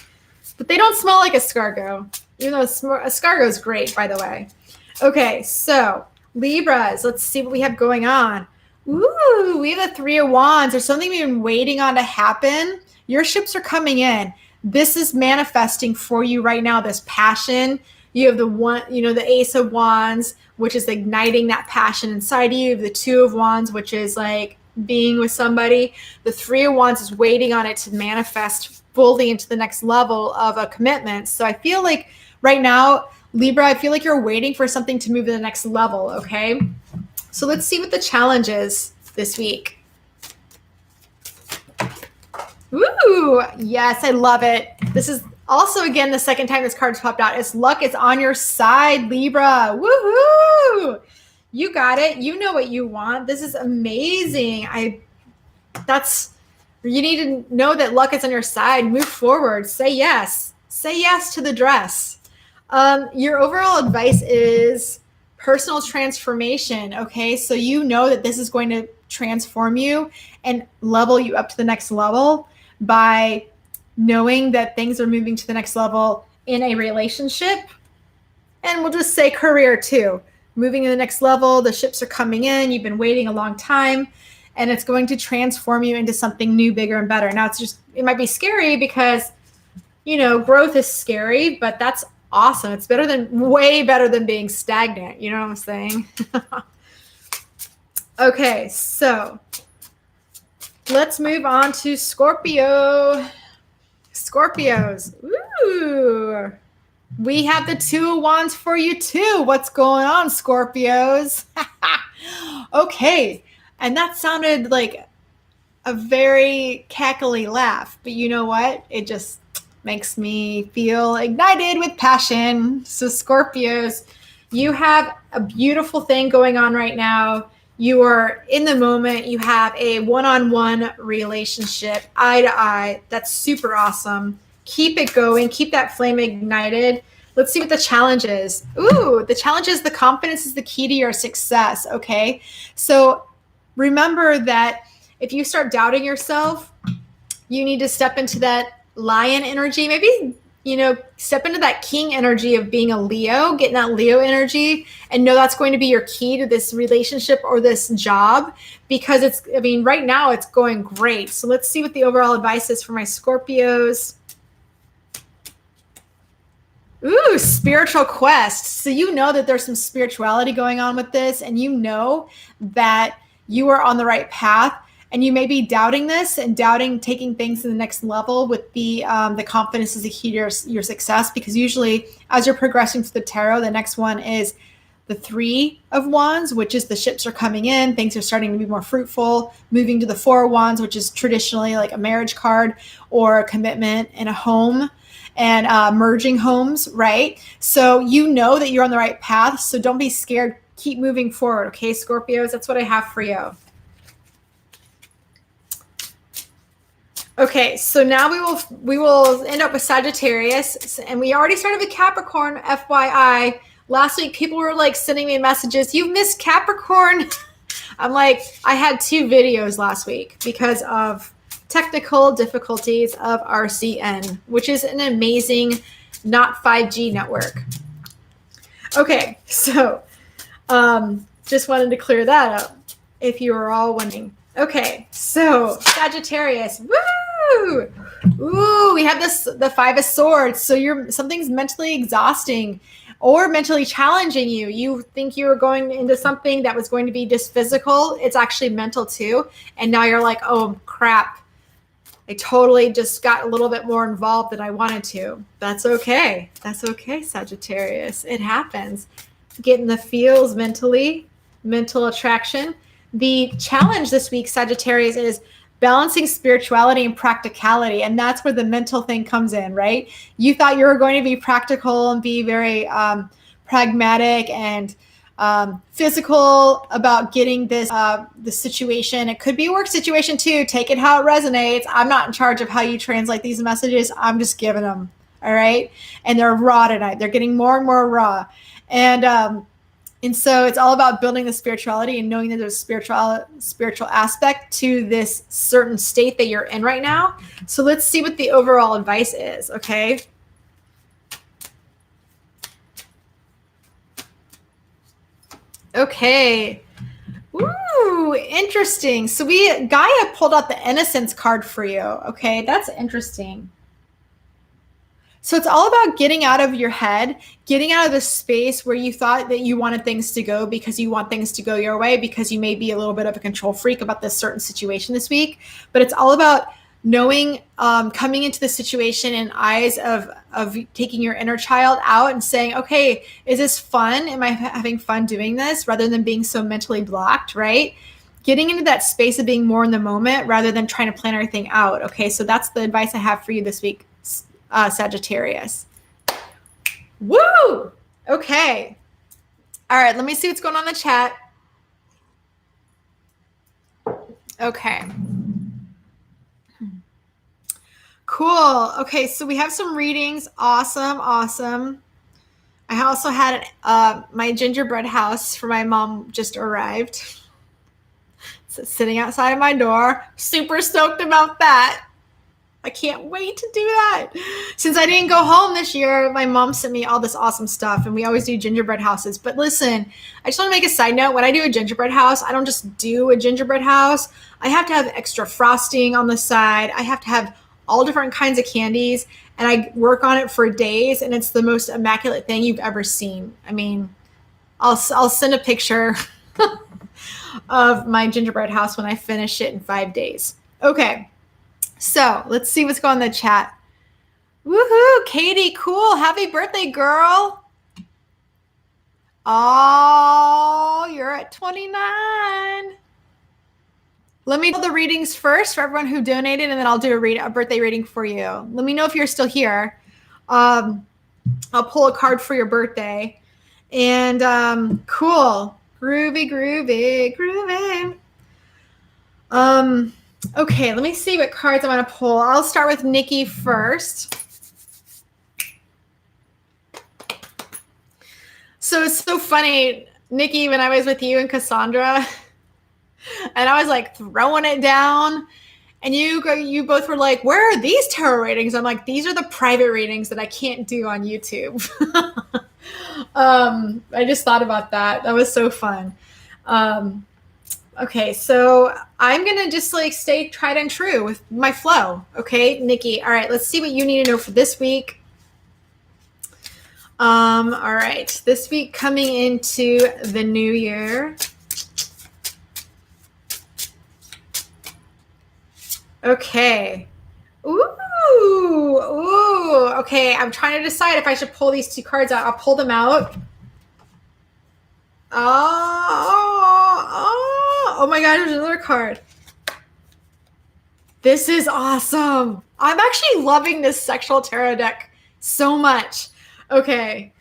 But they don't smell like escargot, even though escargot is great, by the way. Okay, so Libras, let's see what we have going on. Ooh, we have the Three of Wands. There's something we've been waiting on to happen. Your ships are coming in. This is manifesting for you right now, this passion. You have the one, you know, the Ace of Wands, which is igniting that passion inside you. You have the Two of Wands, which is like being with somebody. The Three of Wands is waiting on it to manifest fully into the next level of a commitment. So I feel like right now, Libra, I feel like you're waiting for something to move to the next level, okay? So let's see what the challenge is this week. Ooh, yes, I love it. This is also, again, the second time this card's popped out. It's luck is on your side, Libra. Woohoo! You got it. You know what you want. This is amazing. You need to know that luck is on your side. Move forward. Say yes. Say yes to the dress. Your overall advice is personal transformation, okay? So you know that this is going to transform you and level you up to the next level by knowing that things are moving to the next level in a relationship. And we'll just say career too. Moving to the next level, the ships are coming in, you've been waiting a long time, and it's going to transform you into something new, bigger, and better. Now it might be scary because, you know, growth is scary, but that's awesome. It's way better than being stagnant. You know what I'm saying? Okay, so let's move on to Scorpio. Scorpios. Ooh. We have the Two of Wands for you too. What's going on, Scorpios? Okay. And that sounded like a very cackly laugh, but you know what? It just makes me feel ignited with passion. So Scorpios, you have a beautiful thing going on right now. You are in the moment. You have a one-on-one relationship, eye to eye. That's super awesome. Keep it going. Keep that flame ignited. Let's see what the challenge is. Ooh, the challenge is the confidence is the key to your success. Okay. So remember that if you start doubting yourself, you need to step into that lion energy. Maybe, step into that king energy of being a Leo, getting that Leo energy, and know that's going to be your key to this relationship or this job, because right now it's going great. So let's see what the overall advice is for my Scorpios. Ooh, spiritual quest. So you know that there's some spirituality going on with this, and you know that you are on the right path, and you may be doubting this and doubting taking things to the next level with the confidence is the key to your success, because usually as you're progressing through the tarot, the next one is the Three of Wands, which is the ships are coming in, things are starting to be more fruitful, moving to the Four of Wands, which is traditionally like a marriage card or a commitment in a home, and merging homes, right? So you know that you're on the right path, so don't be scared. Keep moving forward, okay, Scorpios? That's what I have for you. Okay, so now we will end up with Sagittarius, and we already started with Capricorn, FYI. Last week, people were like sending me messages, you missed Capricorn. I'm like, I had 2 videos last week because of technical difficulties of RCN, which is an amazing, not 5G network. Okay, so just wanted to clear that up if you were all wondering. Okay, so Sagittarius, woo! Ooh, we have the Five of Swords. So something's mentally exhausting or mentally challenging you. You think you were going into something that was going to be just physical. It's actually mental too. And now you're like, oh crap, I totally just got a little bit more involved than I wanted to. That's okay. That's okay, Sagittarius. It happens. Getting the feels mentally, mental attraction. The challenge this week, Sagittarius, is balancing spirituality and practicality. And that's where the mental thing comes in, right? You thought you were going to be practical and be very pragmatic and physical about getting this situation. It could be a work situation too. Take it how it resonates. I'm not in charge of how you translate these messages. I'm just giving them. All right. And they're raw tonight. They're getting more and more raw. And so it's all about building the spirituality and knowing that there's spiritual aspect to this certain state that you're in right now. So let's see what the overall advice is. Okay. Okay. Ooh, interesting. So Gaia pulled out the Innocence card for you. Okay, that's interesting. So it's all about getting out of your head, getting out of the space where you thought that you wanted things to go because you want things to go your way, because you may be a little bit of a control freak about this certain situation this week. But it's all about knowing, coming into the situation in eyes of taking your inner child out and saying, okay, is this fun? Am I having fun doing this? Rather than being so mentally blocked, right? Getting into that space of being more in the moment rather than trying to plan everything out. Okay, so that's the advice I have for you this week, Sagittarius. Woo! Okay. All right, let me see what's going on in the chat. Okay. Cool. Okay, so we have some readings. Awesome. I also had my gingerbread house for my mom just arrived. So sitting outside of my door. Super stoked about that. I can't wait to do that. Since I didn't go home this year, my mom sent me all this awesome stuff, and we always do gingerbread houses. But listen, I just want to make a side note. When I do a gingerbread house, I don't just do a gingerbread house. I have to have extra frosting on the side. I have to have all different kinds of candies, and I work on it for days, and it's the most immaculate thing you've ever seen. I mean, I'll send a picture of my gingerbread house when I finish it in 5 days. Okay. So let's see what's going on in the chat. Woohoo, Katie, cool. Happy birthday, girl. Oh, you're at 29. Let me do the readings first for everyone who donated, and then I'll do a birthday reading for you. Let me know if you're still here. I'll pull a card for your birthday. And cool. Groovy, groovy, groovy. Okay, let me see what cards I want to pull. I'll start with Nikki first. So it's so funny, Nikki, when I was with you and Cassandra, and I was like throwing it down, and you both were like, where are these tarot readings? I'm like, these are the private readings that I can't do on YouTube. I just thought about that. That was so fun. Okay, so I'm going to just like stay tried and true with my flow. Okay, Nikki. All right, let's see what you need to know for this week. All right, this week coming into the new year. Okay. Ooh. Okay, I'm trying to decide if I should pull these two cards out. I'll pull them out. Oh my God, there's another card. This is awesome. I'm actually loving this sexual tarot deck so much. Okay.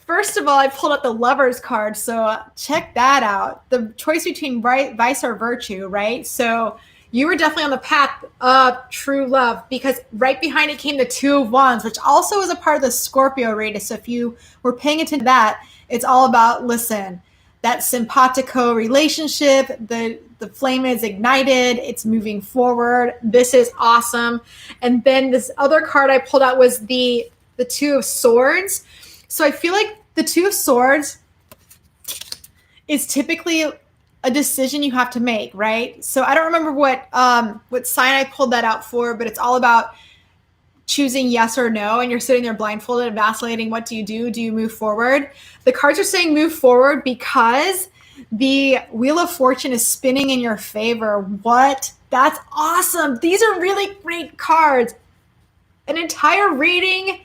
First of all, I pulled up the Lovers card, so check that out. The choice between vice or virtue, right? So you were definitely on the path of true love, because right behind it came the Two of Wands, which also is a part of the Scorpio reading. So if you were paying attention to that, it's all about, listen, that simpatico relationship, the flame is ignited, it's moving forward. This is awesome. And then this other card I pulled out was the Two of Swords. So I feel like the Two of Swords is typically a decision you have to make, right? So I don't remember what sign I pulled that out for, but it's all about choosing yes or no, and you're sitting there blindfolded and vacillating. What do you do? Do you move forward? The cards are saying move forward because the Wheel of Fortune is spinning in your favor. What? That's awesome. These are really great cards. An entire reading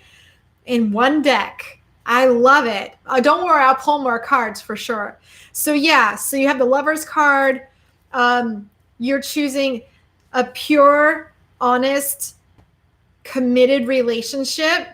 in one deck. I love it. Don't worry, I'll pull more cards for sure. So yeah, so you have the Lovers card. You're choosing a pure, honest, committed relationship,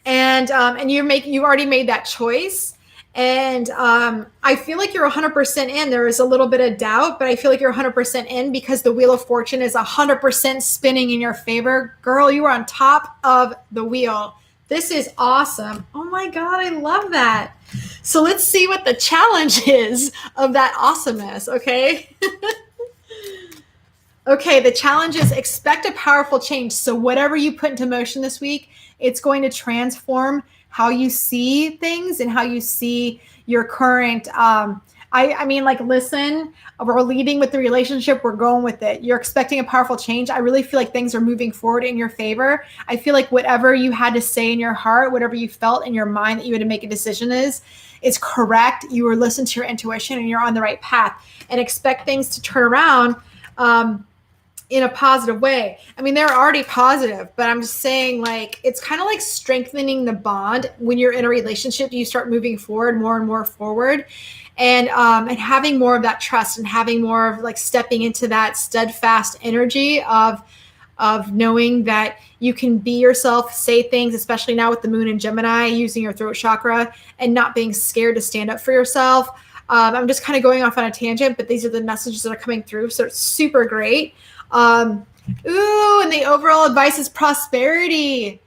and you already made that choice. And I feel like you're 100% in. There is a little bit of doubt, but I feel like you're 100% in because the Wheel of Fortune is 100% spinning in your favor. Girl, you are on top of the wheel. This is awesome. Oh my God, I love that. So let's see what the challenge is of that awesomeness, okay? Okay, the challenge is expect a powerful change. So whatever you put into motion this week, it's going to transform how you see things and how you see your current, I mean, like, listen, we're leading with the relationship. We're going with it. You're expecting a powerful change. I really feel like things are moving forward in your favor. I feel like whatever you had to say in your heart, whatever you felt in your mind that you had to make a decision is correct. You were listening to your intuition and you're on the right path, and expect things to turn around in a positive way. I mean, they're already positive, but I'm just saying, like, it's kind of like strengthening the bond. When you're in a relationship, you start moving forward, more and more forward, and having more of that trust, and having more of like stepping into that steadfast energy of knowing that you can be yourself, say things, especially now with the moon in Gemini, using your throat chakra and not being scared to stand up for yourself. I'm just kind of going off on a tangent, but these are the messages that are coming through. So it's super great. And the overall advice is prosperity.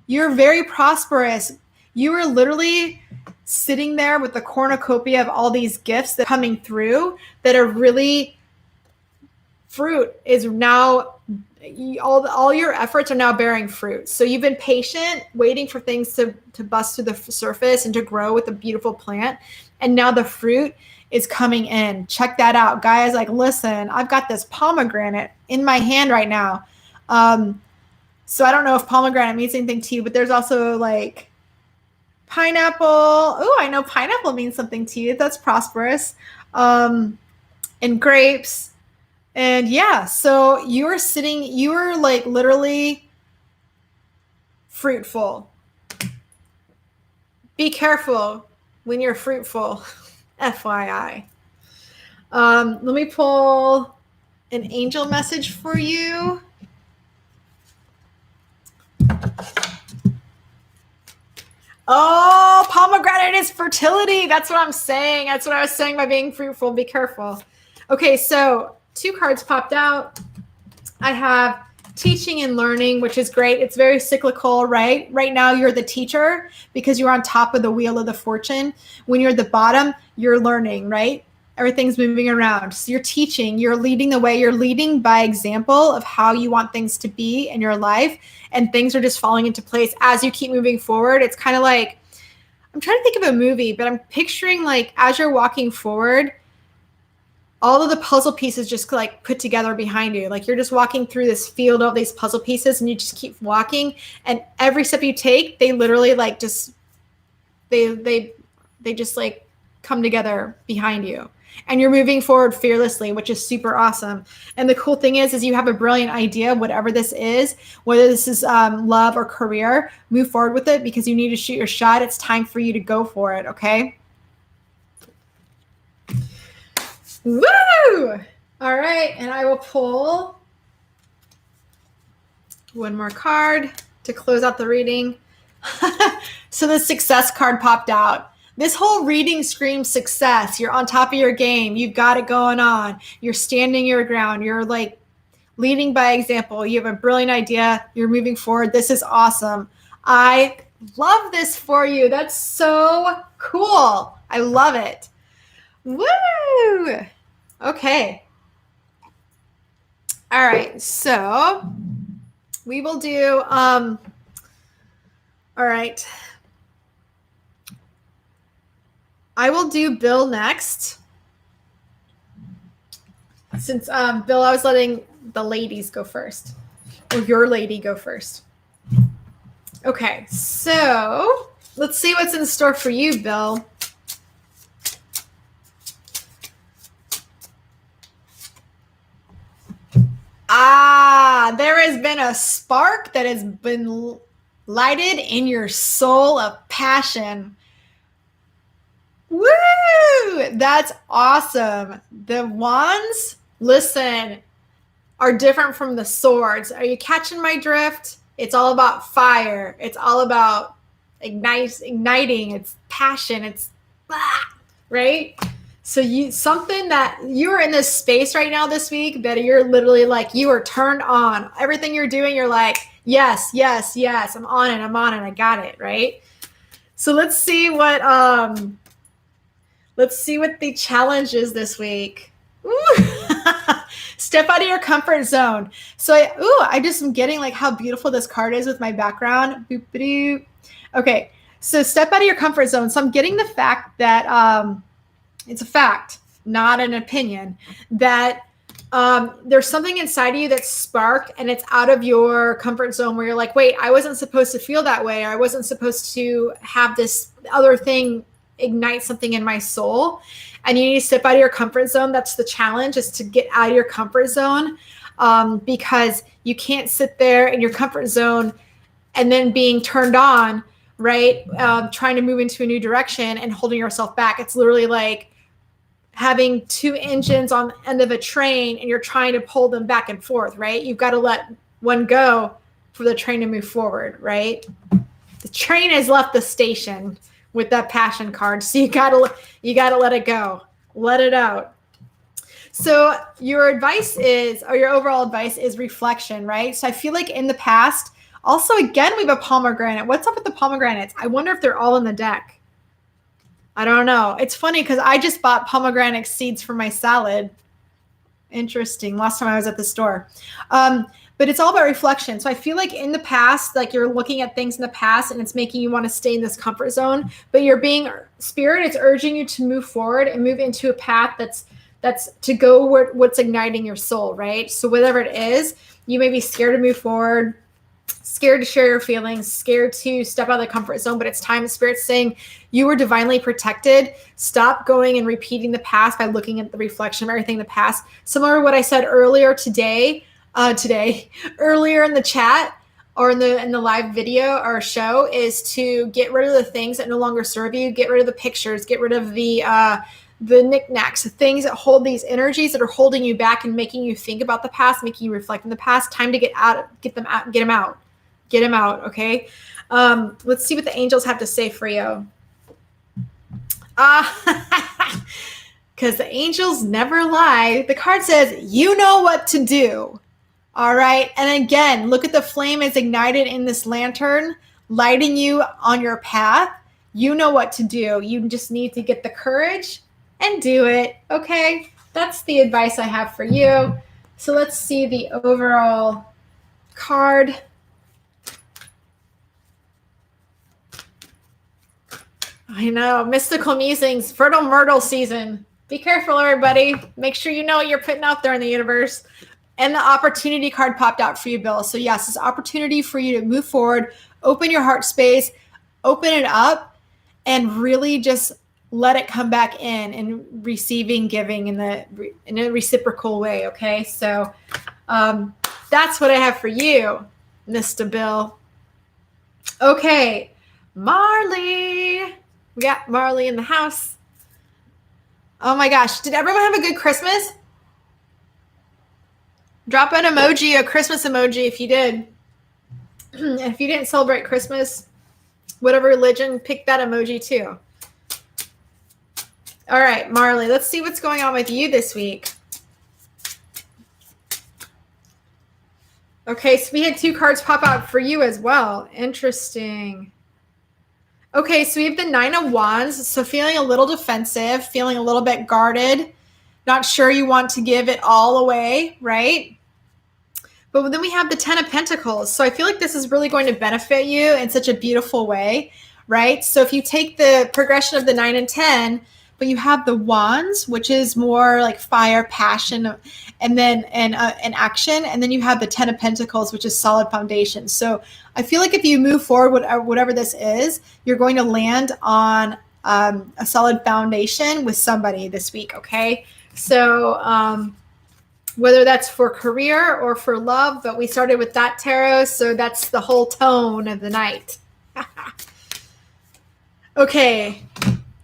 You're very prosperous. You are literally sitting there with the cornucopia of all these gifts that are coming through that are really fruit is now all your efforts are now bearing fruit. So you've been patient, waiting for things to bust to the surface and to grow with a beautiful plant. And now the fruit is coming in. Check that out, guys. Like, listen, I've got this pomegranate in my hand right now. So I don't know if pomegranate means anything to you, but there's also like pineapple. Oh, I know pineapple means something to you. That's prosperous. And grapes. And yeah, so you are like literally fruitful. Be careful when you're fruitful, FYI. Let me pull an angel message for you. Oh, pomegranate is fertility. That's what I'm saying. That's what I was saying by being fruitful. Be careful. Okay, so 2 cards popped out. I have teaching and learning, which is great. It's very cyclical, right? Right now, you're the teacher because you're on top of the wheel of the fortune. When you're at the bottom, you're learning, right? Everything's moving around. So you're teaching, you're leading the way. You're leading by example of how you want things to be in your life. And things are just falling into place as you keep moving forward. It's kind of like, I'm trying to think of a movie, but I'm picturing like as you're walking forward, all of the puzzle pieces just like put together behind you. Like you're just walking through this field of these puzzle pieces and you just keep walking. And every step you take, they literally like just, they just like come together behind you. And you're moving forward fearlessly, which is super awesome. And the cool thing is you have a brilliant idea, whatever this is, whether this is love or career, move forward with it because you need to shoot your shot. It's time for you to go for it, okay? Woo! All right, and I will pull one more card to close out the reading. So the success card popped out. This whole reading screams success. You're on top of your game. You've got it going on. You're standing your ground. You're like leading by example. You have a brilliant idea. You're moving forward. This is awesome. I love this for you. That's so cool. I love it. Woo! Okay. All right. So we will do, all right. I will do Bill next. Since Bill, I was letting the ladies go first, or your lady go first. Okay, so let's see what's in store for you, Bill. There has been a spark that has been lighted in your soul of passion. Woo! That's awesome. The wands, listen, are different from the swords. Are you catching my drift? It's all about fire. It's all about igniting. It's passion. It's right? So something that you're in this space right now this week that you're literally like, you are turned on. Everything you're doing, you're like, yes, yes, yes. I'm on it. I got it, right? So let's see what the challenge is this week. Step out of your comfort zone. So I just am getting like how beautiful this card is with my background. Boop-a-doo. Okay, so step out of your comfort zone. So I'm getting the fact that it's a fact, not an opinion, that there's something inside of you that's sparked and it's out of your comfort zone where you're like, wait, I wasn't supposed to feel that way. I wasn't supposed to have this other thing ignite something in my soul. And you need to step out of your comfort zone. That's the challenge, is to get out of your comfort zone, because you can't sit there in your comfort zone and then being turned on, right? Trying to move into a new direction and holding yourself back. It's literally like having 2 engines on the end of a train and you're trying to pull them back and forth, right? You've got to let one go for the train to move forward, right? The train has left the station with that passion card. So you gotta let it go. Let it out. So your advice is, or your overall advice is reflection, right? So I feel like in the past, also again, we have a pomegranate. What's up with the pomegranates? I wonder if they're all in the deck. I don't know. It's funny because I just bought pomegranate seeds for my salad. Interesting. Last time I was at the store. But it's all about reflection. So I feel like in the past, like you're looking at things in the past and it's making you want to stay in this comfort zone, but spirit is urging you to move forward and move into a path that's to go where what's igniting your soul, right? So whatever it is, you may be scared to move forward, scared to share your feelings, scared to step out of the comfort zone, but it's time. Spirit's saying you were divinely protected. Stop going and repeating the past by looking at the reflection of everything in the past. Similar to what I said earlier earlier in the chat, or in the live video or show is to get rid of the things that no longer serve you, get rid of the pictures, get rid of the knickknacks, the things that hold these energies that are holding you back and making you think about the past, making you reflect on the past. Time to get them out. Okay. Let's see what the angels have to say for you. Because the angels never lie. The card says, you know what to do. All right. And again, look at the flame is ignited in this lantern, lighting you on your path. You know what to do. You just need to get the courage and do it. Okay. That's the advice I have for you. So let's see the overall card. I know. Mystical musings, fertile myrtle season. Be careful, everybody. Make sure you know what you're putting out there in the universe. And the opportunity card popped out for you, Bill. So yes, it's an opportunity for you to move forward, open your heart space, open it up, and really just let it come back in and receiving, giving in a reciprocal way. Okay. So that's what I have for you, Mr. Bill. Okay. Marley. We got Marley in the house. Oh my gosh. Did everyone have a good Christmas? Drop an emoji, a Christmas emoji if you did. If you didn't celebrate Christmas, whatever religion, pick that emoji too. All right, Marley, let's see what's going on with you this week. Okay, so we had 2 cards pop out for you as well. Interesting. Okay, so we have the 9 of Wands. So feeling a little defensive, feeling a little bit guarded, not sure you want to give it all away, right? But then we have the 10 of Pentacles. So I feel like this is really going to benefit you in such a beautiful way, right? So if you take the progression of the 9 and 10, but you have the Wands, which is more like fire, passion, and then and action, and then you have the 10 of Pentacles, which is solid foundation. So I feel like if you move forward, whatever this is, you're going to land on a solid foundation with somebody this week. Okay, so whether that's for career or for love, but we started with that tarot, so that's the whole tone of the night. Okay.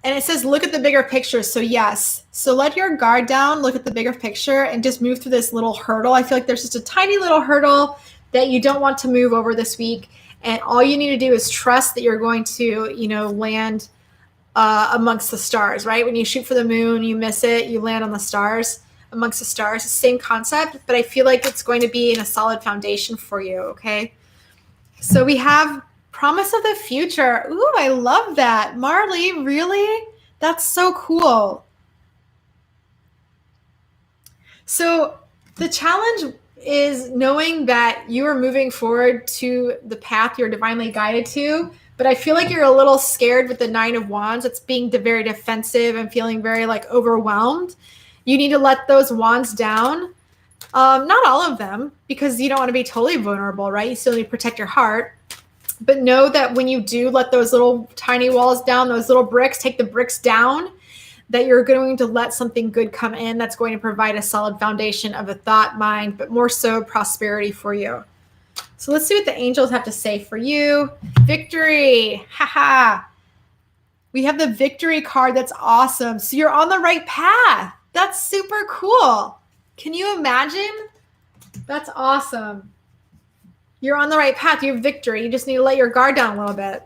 And it says, look at the bigger picture. So yes. So let your guard down, look at the bigger picture, and just move through this little hurdle. I feel like there's just a tiny little hurdle that you don't want to move over this week. And all you need to do is trust that you're going to, land amongst the stars, right? When you shoot for the moon, you miss it, you land on the stars, amongst the stars. Same concept, but I feel like it's going to be in a solid foundation for you, okay? So we have promise of the future. Ooh, I love that. Marley, really? That's so cool. So the challenge is knowing that you are moving forward to the path you're divinely guided to, but I feel like you're a little scared with the 9 of Wands. It's being very defensive and feeling very overwhelmed. You need to let those wands down. Not all of them, because you don't want to be totally vulnerable, right? You still need to protect your heart. But know that when you do let those little tiny walls down, those little bricks, take the bricks down, that you're going to let something good come in that's going to provide a solid foundation of a thought, mind, but more so prosperity for you. So let's see what the angels have to say for you. Victory. Haha. We have the victory card. That's awesome. So you're on the right path. That's super cool. Can you imagine? That's awesome. You're on the right path. You have victory. You just need to let your guard down a little bit.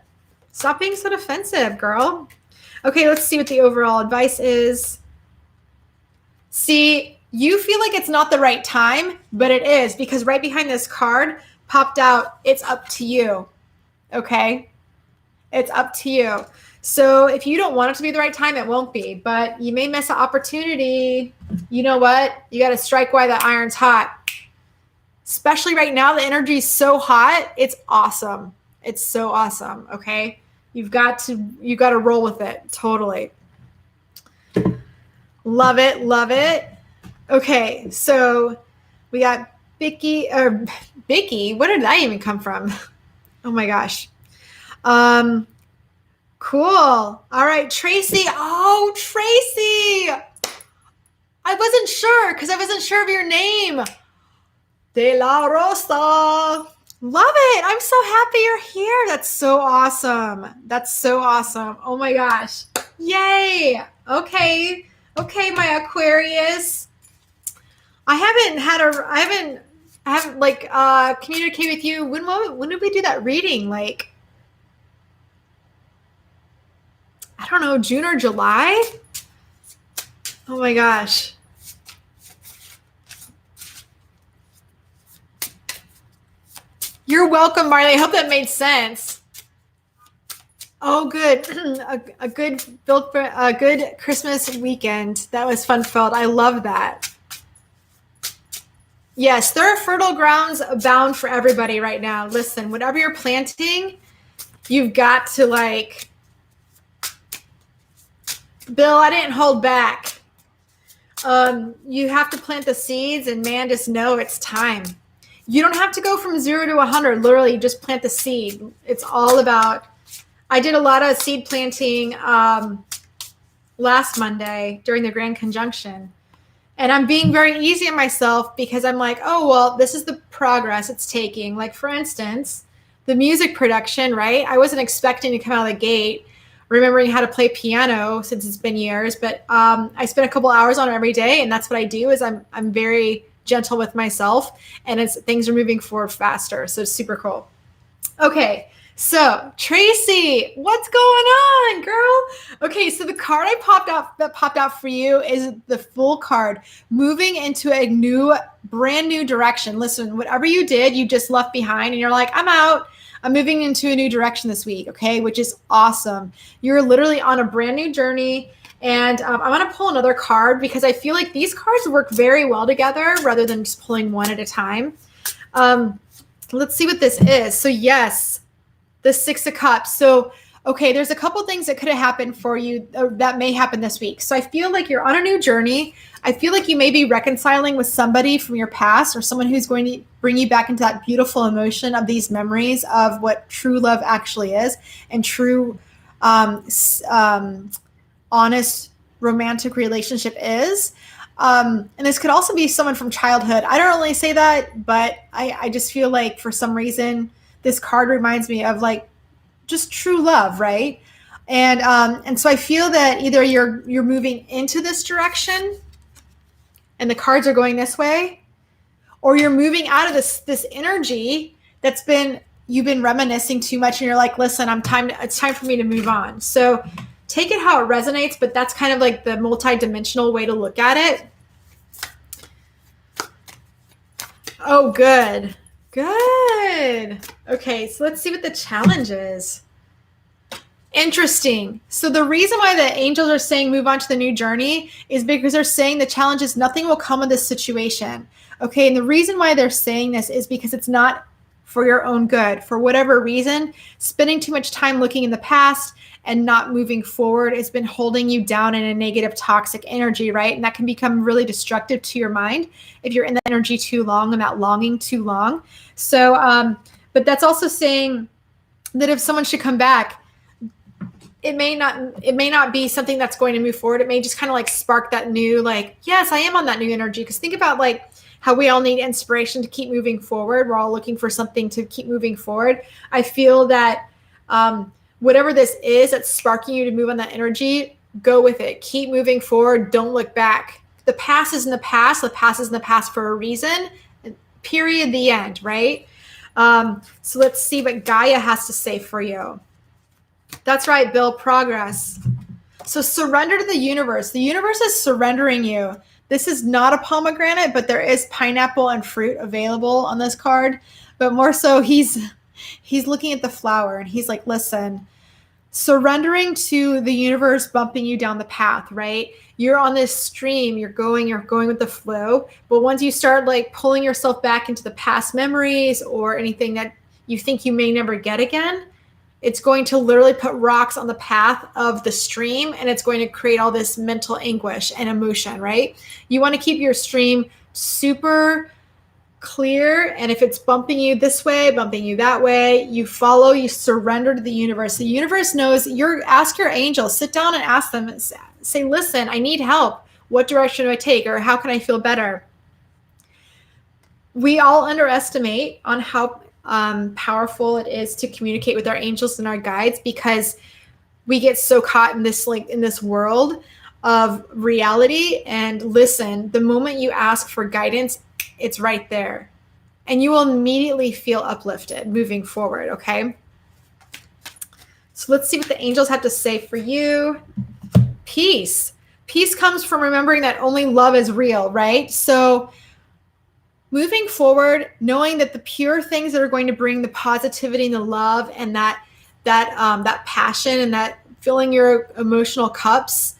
Stop being so defensive, girl. Okay, let's see what the overall advice is. See, you feel like it's not the right time, but it is, because right behind this card popped out, it's up to you. Okay? It's up to you. So if you don't want it to be the right time, it won't be, but you may miss an opportunity. You know what? You got to strike while the iron's hot. Especially right now, the energy is so hot. It's awesome. It's so awesome. Okay. You got to roll with it. Totally. Love it. Love it. Okay. So we got Vicky. Where did that even come from? Oh my gosh. Cool. All right. Tracy. Oh, Tracy. I wasn't sure because I wasn't sure of your name. De La Rosa. Love it. I'm so happy you're here. That's so awesome. That's so awesome. Oh my gosh. Yay. Okay. Okay, my Aquarius. I haven't like communicated with you. When did we do that reading? Like, I don't know, June or July? Oh my gosh. You're welcome, Marley. I hope that made sense. Oh, good. a good Christmas weekend. That was fun filled. I love that. Yes, there are fertile grounds abound for everybody right now. Listen, whatever you're planting, you've got to like, Bill, I didn't hold back. You have to plant the seeds, and man, just know it's time. You don't have to go from 0 to 100. Literally, you just plant the seed. It's all about, I did a lot of seed planting last Monday during the Grand Conjunction. And I'm being very easy on myself because I'm like, oh, well, this is the progress it's taking. Like, for instance, the music production, right? I wasn't expecting to come out of the gate remembering how to play piano since it's been years, but I spend a couple hours on it every day. And that's what I do is I'm very gentle with myself, and things are moving forward faster. So it's super cool. Okay. So Tracy, what's going on, girl? Okay, so the card that popped out for you is the Fool card, moving into a brand new direction. Listen, whatever you did, you just left behind, and you're like, I'm out. I'm moving into a new direction this week, okay, which is awesome. You're literally on a brand new journey, and I want to pull another card because I feel like these cards work very well together rather than just pulling one at a time. Let's see what this is. So yes, the Six of Cups. So, okay, there's a couple things that could have happened for you that may happen this week. So I feel like you're on a new journey. I feel like you may be reconciling with somebody from your past or someone who's going to bring you back into that beautiful emotion of these memories of what true love actually is and true, honest romantic relationship is. And this could also be someone from childhood. I don't really say that, but I just feel like for some reason, this card reminds me of like just true love, right? And so I feel that either you're moving into this direction and the cards are going this way, or you're moving out of this energy you've been reminiscing too much, and you're like, listen, it's time for me to move on. So take it how it resonates, but that's kind of like the multi-dimensional way to look at it. Oh, good. Good. Okay, so let's see what the challenge is. Interesting. So the reason why the angels are saying move on to the new journey is because they're saying the challenge is nothing will come of this situation. Okay, and the reason why they're saying this is because it's not for your own good. For whatever reason, spending too much time looking in the past and not moving forward has been holding you down in a negative, toxic energy, right? And that can become really destructive to your mind if you're in that energy too long and that longing too long. So, but that's also saying that if someone should come back, it may not be something that's going to move forward. It may just kind of like spark that new, like, yes, I am on that new energy. Because think about like how we all need inspiration to keep moving forward. We're all looking for something to keep moving forward. I feel that whatever this is that's sparking you to move on that energy, go with it. Keep moving forward. Don't look back. The past is in the past. The past is in the past for a reason. Period. The end, right? So let's see what Gaia has to say for you. That's right, Bill. Progress. So surrender to the universe. The universe is surrendering you. This is not a pomegranate, but there is pineapple and fruit available on this card. But more so, he's looking at the flower and he's like, listen, surrendering to the universe bumping you down the path, right? You're on this stream, you're going with the flow. But once you start like pulling yourself back into the past memories or anything that you think you may never get again, it's going to literally put rocks on the path of the stream, and it's going to create all this mental anguish and emotion, right? You want to keep your stream super clear, and if it's bumping you this way, bumping you that way, you follow, you surrender to the universe. The universe knows. Ask your angels, sit down and ask them, and say, listen, I need help. What direction do I take, or how can I feel better? We all underestimate on how powerful it is to communicate with our angels and our guides, because we get so caught in this, like, in this world of reality. And listen, the moment you ask for guidance, it's right there, and you will immediately feel uplifted moving forward. Okay, so let's see what the angels have to say for you. Peace. Peace comes from remembering that only love is real, right? So moving forward, knowing that the pure things that are going to bring the positivity and the love and that passion and that filling your emotional cups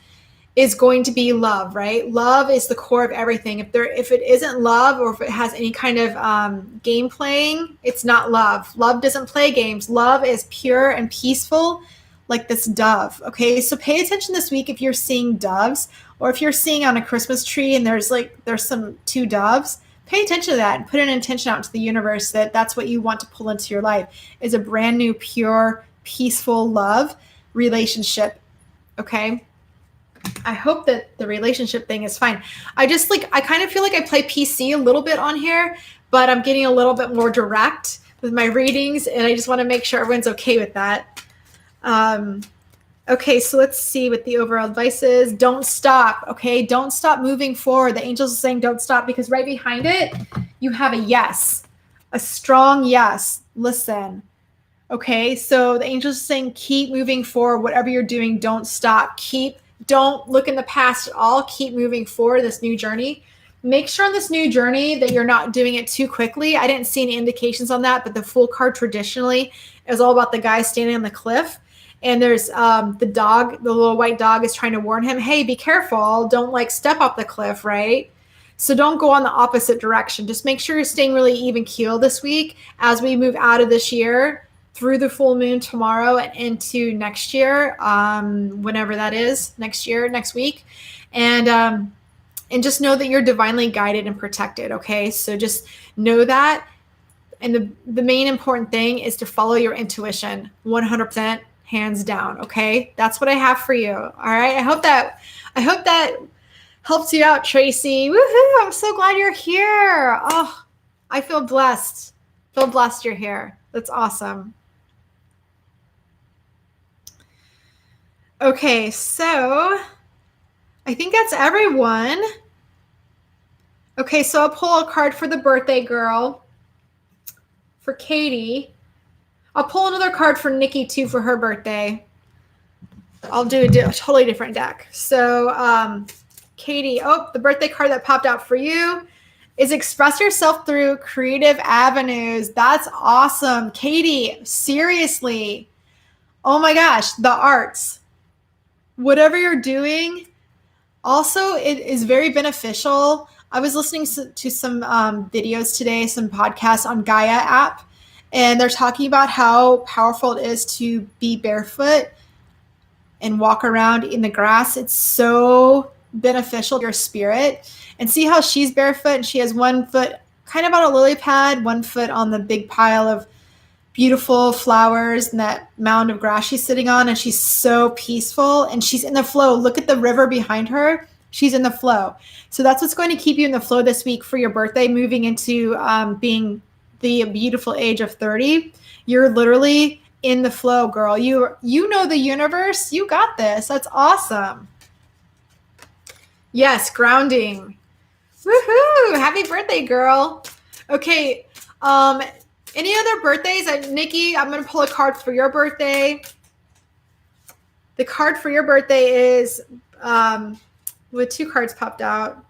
is going to be love, right? Love is the core of everything. If it isn't love, or if it has any kind of game playing, it's not love. Love doesn't play games. Love is pure and peaceful, like this dove. Okay, so pay attention this week if you're seeing doves, or if you're seeing on a Christmas tree and there's some two doves. Pay attention to that and put an intention out to the universe that that's what you want to pull into your life, is a brand new, pure, peaceful love relationship. Okay, I hope that the relationship thing is fine. I kind of feel like I play PC a little bit on here, but I'm getting a little bit more direct with my readings, and I just want to make sure everyone's okay with that. Okay, so let's see what the overall advice is. Don't stop, okay? Don't stop moving forward. The angels are saying don't stop, because right behind it, you have a yes, a strong yes. Listen, okay? So the angels are saying keep moving forward. Whatever you're doing, don't stop. Don't look in the past at all. Keep moving forward, this new journey. Make sure on this new journey that you're not doing it too quickly. I didn't see any indications on that, but the Fool card traditionally is all about the guy standing on the cliff. And there's the dog, the little white dog is trying to warn him, hey, be careful. Don't step off the cliff, right? So don't go on the opposite direction. Just make sure you're staying really even keel this week as we move out of this year through the full moon tomorrow and into next year, whenever that is, next week. And just know that you're divinely guided and protected, okay? So just know that. And the main important thing is to follow your intuition 100%. Hands down. Okay. That's what I have for you. All right. I hope that helps you out, Tracy. Woohoo. I'm so glad you're here. Oh, I feel blessed. You're here. That's awesome. Okay. So I think that's everyone. Okay. So I'll pull a card for the birthday girl, for Katie. I'll pull another card for Nikki too for her birthday. I'll do a totally different deck. So Katie, the birthday card that popped out for you is express yourself through creative avenues. That's awesome. Katie, seriously. Oh my gosh, the arts. Whatever you're doing, also it is very beneficial. I was listening to some videos today, some podcasts on Gaia app. And they're talking about how powerful it is to be barefoot and walk around in the grass. It's so beneficial to your spirit. And see how she's barefoot and she has one foot kind of on a lily pad, one foot on the big pile of beautiful flowers and that mound of grass she's sitting on. And she's so peaceful and she's in the flow. Look at the river behind her. She's in the flow. So that's what's going to keep you in the flow this week for your birthday, moving into being the beautiful age of 30. You're literally in the flow, girl. You know the universe. You got this. That's awesome. Yes, grounding. Woohoo! Happy birthday, girl. Okay. Any other birthdays? Nikki, I'm going to pull a card for your birthday. The card for your birthday is with two cards popped out.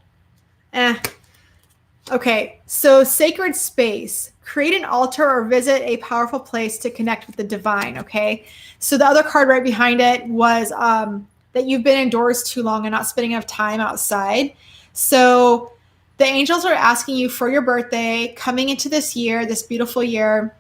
Okay, so sacred space. Create an altar or visit a powerful place to connect with the divine, okay? So the other card right behind it was that you've been indoors too long and not spending enough time outside. So the angels are asking you for your birthday, coming into this year, this beautiful year,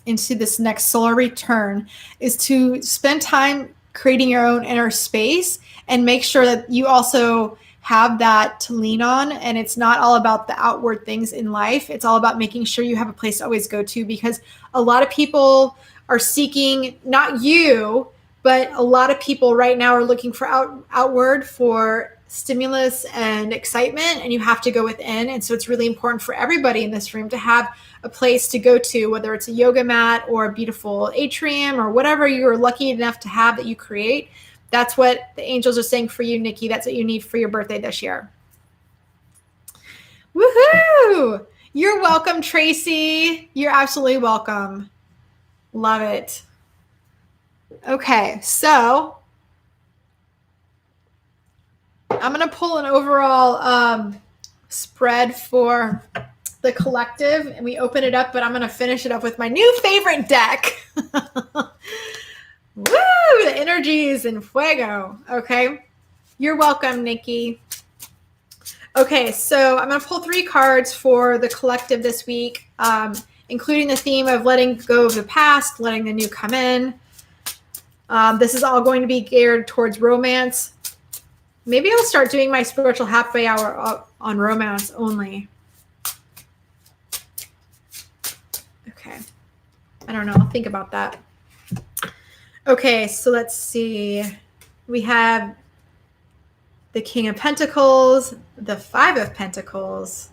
into this next solar return, is to spend time creating your own inner space and make sure that you also have that to lean on. And it's not all about the outward things in life. It's all about making sure you have a place to always go to, because a lot of people are seeking, not you, but a lot of people right now are looking for outward for stimulus and excitement, and you have to go within. And so it's really important for everybody in this room to have a place to go to, whether it's a yoga mat or a beautiful atrium or whatever you're lucky enough to have that you create. That's what the angels are saying for you, Nikki. That's what you need for your birthday this year. Woohoo! You're welcome, Tracy. You're absolutely welcome. Love it. Okay, so I'm going to pull an overall spread for the collective, and we open it up, but I'm going to finish it up with my new favorite deck. Woo! The energies in fuego. Okay. You're welcome, Nikki. Okay, so I'm going to pull 3 cards for the collective this week, including the theme of letting go of the past, letting the new come in. This is all going to be geared towards romance. Maybe I'll start doing my spiritual halfway hour on romance only. Okay. I don't know. I'll think about that. Okay, so let's see. We have the King of Pentacles, the 5 of Pentacles,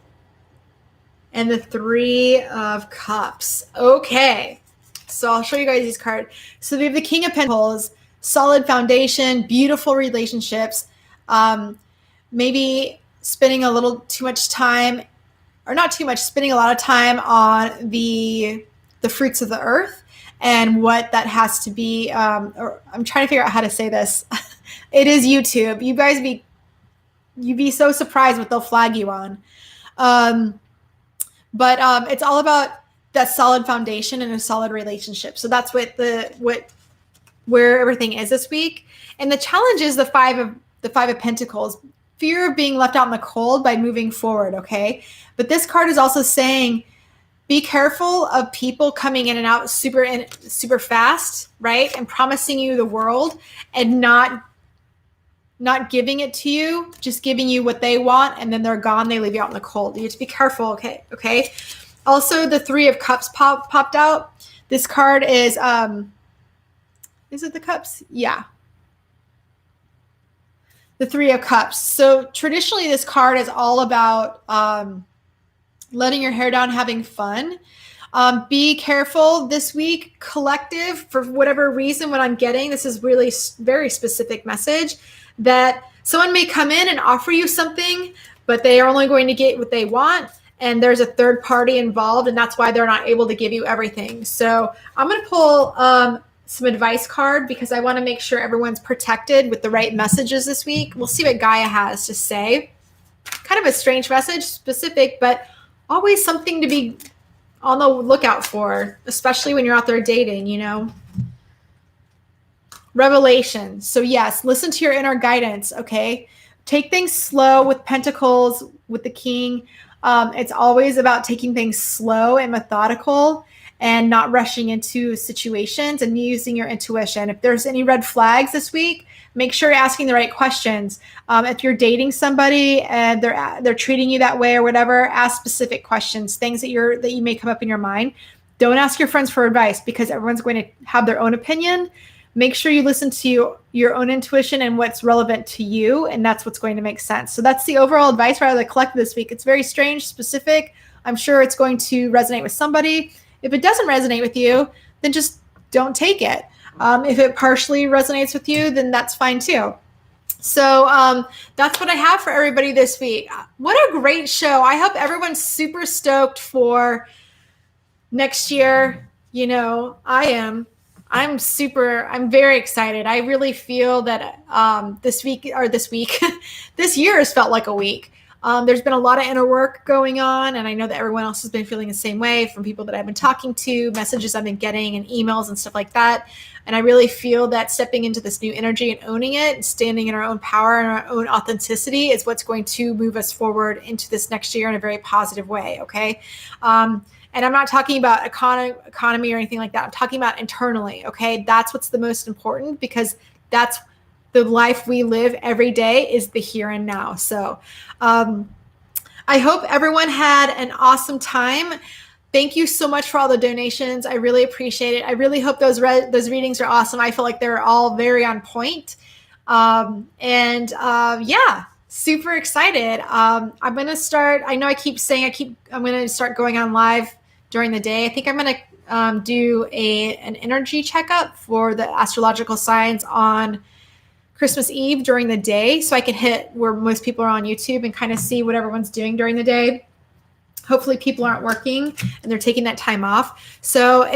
and the 3 of Cups. Okay, so I'll show you guys these cards. So we have the King of Pentacles, solid foundation, beautiful relationships, maybe spending a little too much time, or not too much, spending a lot of time on the fruits of the earth and what that has to be. Or I'm trying to figure out how to say this. It is YouTube. You guys you'd be so surprised what they'll flag you on. But it's all about that solid foundation and a solid relationship. So that's where everything is this week. And the challenge is the 5 of Pentacles, fear of being left out in the cold by moving forward. Okay. But this card is also saying, be careful of people coming in and out super fast, right? And promising you the world and not giving it to you, just giving you what they want, and then they're gone. They leave you out in the cold. You have to be careful, okay? Also, the 3 of Cups popped out. This card is it the Cups? Yeah. The 3 of Cups. So traditionally, this card is all about letting your hair down, having fun. Be careful this week, collective, for whatever reason. What I'm getting, this is really very specific message, that someone may come in and offer you something, but they are only going to get what they want. And there's a third party involved, and that's why they're not able to give you everything. So I'm going to pull some advice card because I want to make sure everyone's protected with the right messages this week. We'll see what Gaia has to say. Kind of a strange message, specific, but always something to be on the lookout for, especially when you're out there dating, you know. Revelation. So yes, listen to your inner guidance, okay? Take things slow with Pentacles, with the King. It's always about taking things slow and methodical and not rushing into situations and using your intuition. If there's any red flags this week, make sure you're asking the right questions. If you're dating somebody and they're treating you that way or whatever, ask specific questions, things that you may come up in your mind. Don't ask your friends for advice because everyone's going to have their own opinion. Make sure you listen to your own intuition and what's relevant to you, and that's what's going to make sense. So that's the overall advice for the collective this week. It's very strange, specific. I'm sure it's going to resonate with somebody. If it doesn't resonate with you, then just don't take it. If it partially resonates with you, then that's fine too. So that's what I have for everybody this week. What a great show. I hope everyone's super stoked for next year. You know, I am. I'm very excited. I really feel that this year has felt like a week. There's been a lot of inner work going on, and I know that everyone else has been feeling the same way from people that I've been talking to, messages I've been getting, and emails and stuff like that. And I really feel that stepping into this new energy and owning it and standing in our own power and our own authenticity is what's going to move us forward into this next year in a very positive way, okay? And I'm not talking about economy or anything like that. I'm talking about internally, okay? That's what's the most important because that's the life we live every day is the here and now. So I hope everyone had an awesome time. Thank you so much for all the donations. I really appreciate it. I really hope those readings are awesome. I feel like they're all very on point. Yeah. super excited. I'm going to start. I know I keep saying I'm going to start going on live during the day. I think I'm going to do an energy checkup for the astrological signs on Christmas Eve during the day, so I can hit where most people are on YouTube and kind of see what everyone's doing during the day. Hopefully people aren't working and they're taking that time off. So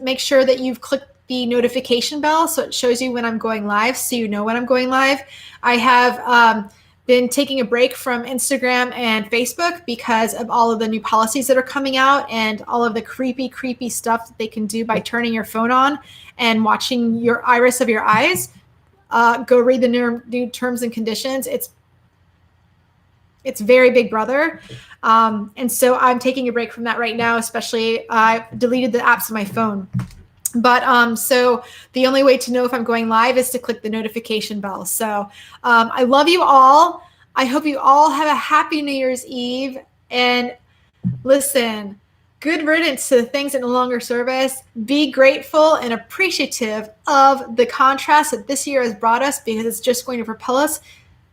make sure that you've clicked the notification bell so it shows you when I'm going live, so you know when I'm going live. I have been taking a break from Instagram and Facebook because of all of the new policies that are coming out and all of the creepy stuff that they can do by turning your phone on and watching your iris of your eyes. Go read the new terms and conditions. It's very big brother. And so I'm taking a break from that right now, especially I deleted the apps on my phone. But so the only way to know if I'm going live is to click the notification bell. So I love you all. I hope you all have a happy New Year's Eve. And listen, good riddance to the things that no longer serve us. Be grateful and appreciative of the contrast that this year has brought us, because it's just going to propel us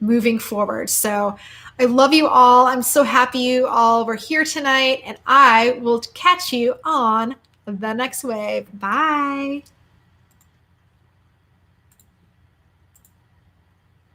moving forward. So I love you all. I'm so happy you all were here tonight, and I will catch you on the next wave. Bye.